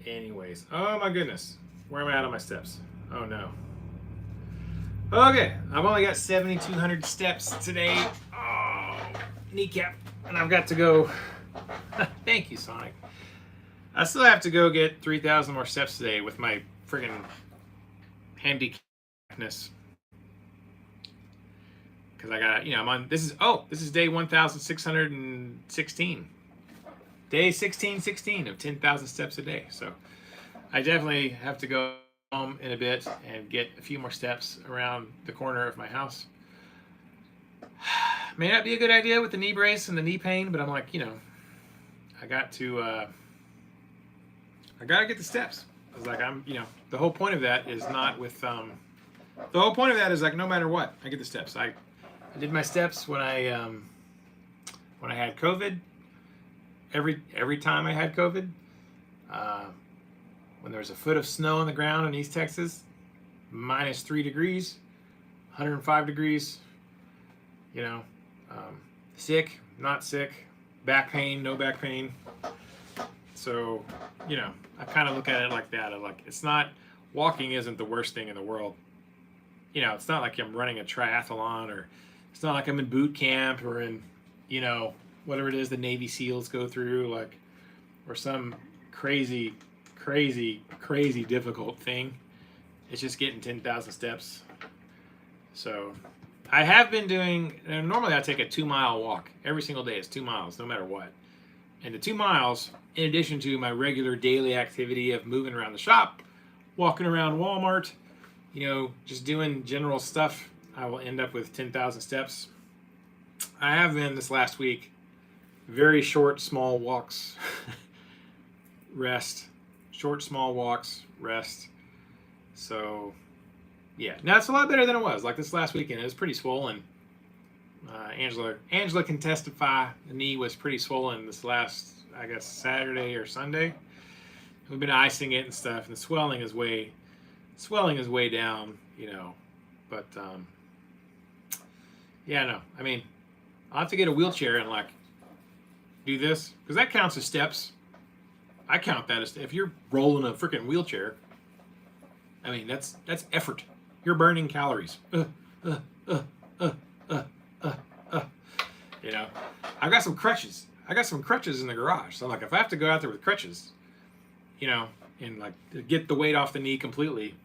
[SPEAKER 1] Anyways, oh my goodness, where am I at on my steps? Oh no. Okay, I've only got 7,200 steps today. Oh, kneecap, and I've got to go. Thank you, Sonic. I still have to go get 3,000 more steps today with my friggin' handicapness. Because I got, I'm on, this is day 1,616. Day 1616 of 10,000 steps a day. So I definitely have to go home in a bit and get a few more steps around the corner of my house. May not be a good idea with the knee brace and the knee pain, but I'm like, I got to get the steps. I was like, the whole point of that is not with, the whole point of that is like, no matter what, I get the steps. I did my steps when I had COVID. Every time I had COVID, when there was a foot of snow on the ground in East Texas, -3 degrees, 105 degrees, sick, not sick, back pain, no back pain. So, I kind of look at it like that. I'm like, it's not, walking isn't the worst thing in the world. It's not like I'm running a triathlon, or it's not like I'm in boot camp or in, whatever it is the Navy SEALs go through, like, or some crazy difficult thing. It's just getting 10,000 steps. So I have been doing, normally I take a 2-mile walk. Every single day is 2 miles, no matter what. And the 2 miles, in addition to my regular daily activity of moving around the shop, walking around Walmart, just doing general stuff, I will end up with 10,000 steps. I have been this last week, very short, small walks, rest. Short, small walks, rest. So, yeah. Now, it's a lot better than it was. Like this last weekend, it was pretty swollen. Angela can testify. The knee was pretty swollen this last, I guess, Saturday or Sunday. We've been icing it and stuff, and the swelling is way down, But, yeah, no. I mean, I'll have to get a wheelchair and, like, do this, because that counts as steps. I count that as, if you're rolling a freaking wheelchair, I mean, that's effort. You're burning calories. I've got some crutches. I got some crutches in the garage. So, like, if I have to go out there with crutches, and, like, get the weight off the knee completely,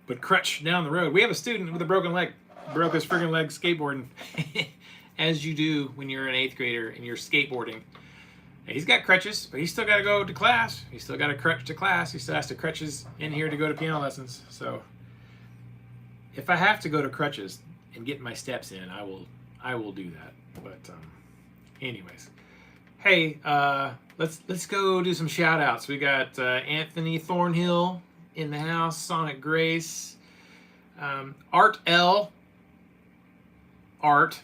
[SPEAKER 1] but crutch down the road. We have a student with a broken leg. Broke his friggin' leg skateboarding, as you do when you're an 8th grader and you're skateboarding. He's got crutches, but he's still got to go to class. He's still got to crutch to class. He still has to crutches in here to go to piano lessons. So if I have to go to crutches and get my steps in, I will do that. But anyways, hey, let's go do some shout outs. We got Anthony Thornhill in the house, Sonic Grace, Art L, Art,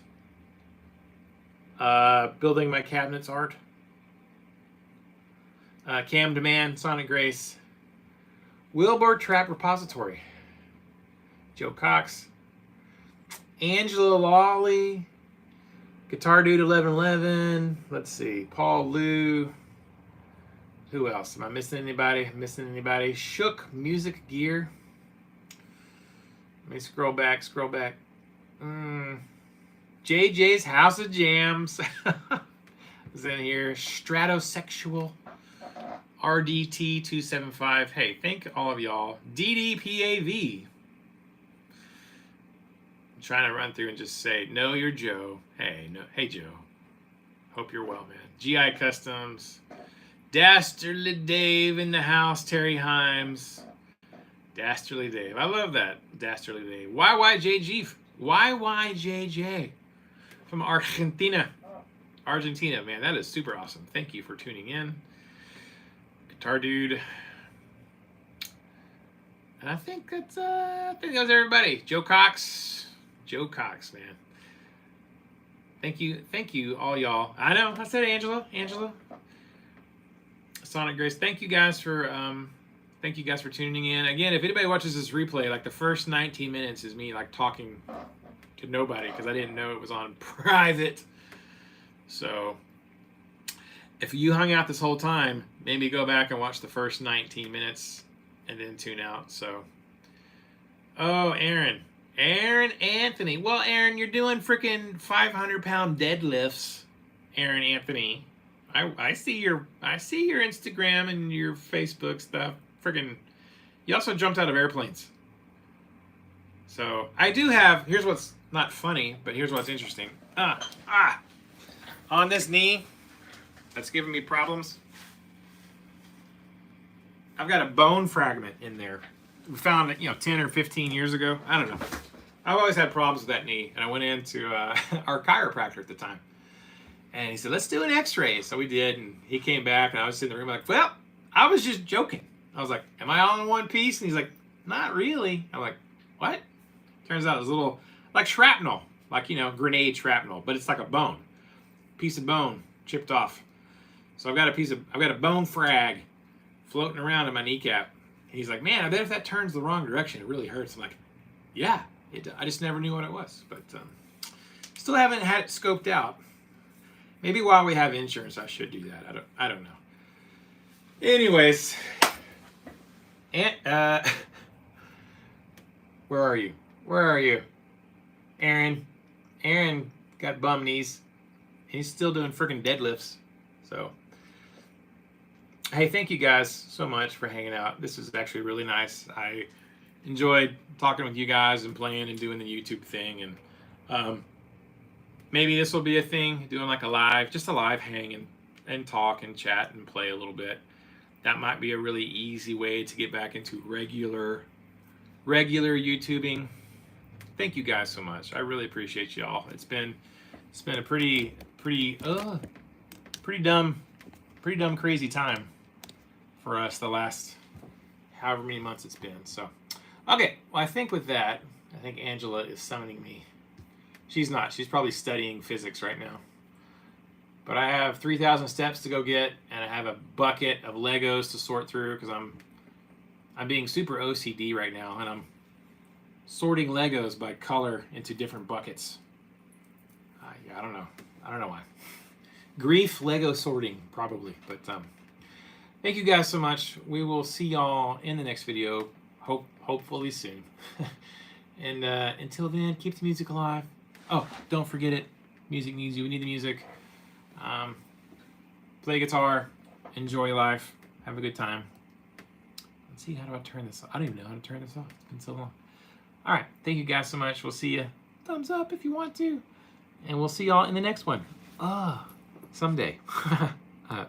[SPEAKER 1] building my cabinets, Art. Cam Demand, Sonic Grace, Wilbur Trap Repository, Joe Cox, Angela Lawley, Guitar Dude 1111. Let's see, Paul Liu. Who else? Am I missing anybody? Shook Music Gear. Let me scroll back. JJ's House of Jams is in here. Stratosexual. RDT 275. Hey, thank all of y'all. DDPAV. I'm trying to run through and just say, know your Joe. Hey, Joe. Hope you're well, man. GI Customs. Dastardly Dave in the house. Terry Himes. Dastardly Dave. I love that. Dastardly Dave. YYJJ from Argentina. Man, that is super awesome. Thank you for tuning in. Guitar Dude. And I think that was everybody. Joe Cox, man. Thank you, all y'all. I know, I said Angela. Sonic Grace. Thank you guys for tuning in. Again, if anybody watches this replay, like the first 19 minutes is me like talking to nobody because I didn't know it was on private. So if you hung out this whole time, maybe go back and watch the first 19 minutes and then tune out. So, oh, Aaron Anthony. Well, Aaron, you're doing freaking 500-pound deadlifts, Aaron Anthony. I see your Instagram and your Facebook stuff. Freaking, you also jumped out of airplanes. So I do have. Here's what's not funny, but here's what's interesting. On this knee, that's giving me problems. I've got a bone fragment in there. We found it, 10 or 15 years ago. I don't know. I've always had problems with that knee, and I went into our chiropractor at the time, and he said, "Let's do an X-ray." So we did, and he came back, and I was sitting in the room like, "Well, I was just joking." I was like, "Am I all in one piece?" And he's like, "Not really." I'm like, "What?" Turns out it was a little like shrapnel, like, you know, grenade shrapnel, but it's like a bone, piece of bone chipped off. So I've got a bone frag floating around in my kneecap. And he's like, "Man, I bet if that turns the wrong direction, it really hurts." I'm like, "Yeah, I just never knew what it was." But still haven't had it scoped out. Maybe while we have insurance, I should do that. I don't know. Anyways, and where are you? Where are you? Aaron got bum knees. He's still doing freaking deadlifts. So, hey, thank you guys so much for hanging out. This is actually really nice. I enjoyed talking with you guys and playing and doing the YouTube thing. And maybe this will be a thing, doing like just a live hang and talk and chat and play a little bit. That might be a really easy way to get back into regular YouTubing. Thank you guys so much. I really appreciate y'all. It's been a pretty dumb crazy time for us the last however many months it's been. So, okay. Well, I think with that, I think Angela is summoning me. She's not. She's probably studying physics right now. But I have 3,000 steps to go get, and I have a bucket of Legos to sort through because I'm being super OCD right now, and I'm sorting Legos by color into different buckets. Yeah, I don't know why. Grief Lego sorting, probably. But thank you guys so much. We will see y'all in the next video, hopefully soon. And until then, keep the music alive. Oh, don't forget it. Music needs you. We need the music. Play guitar. Enjoy life. Have a good time. Let's see, how do I turn this off? I don't even know how to turn this off. It's been so long. All right. Thank you guys so much. We'll see you. Thumbs up if you want to. And we'll see y'all in the next one. Someday.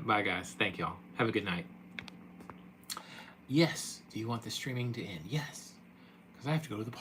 [SPEAKER 1] Bye, guys. Thank y'all. Have a good night. Yes. Do you want the streaming to end? Yes. Because I have to go to the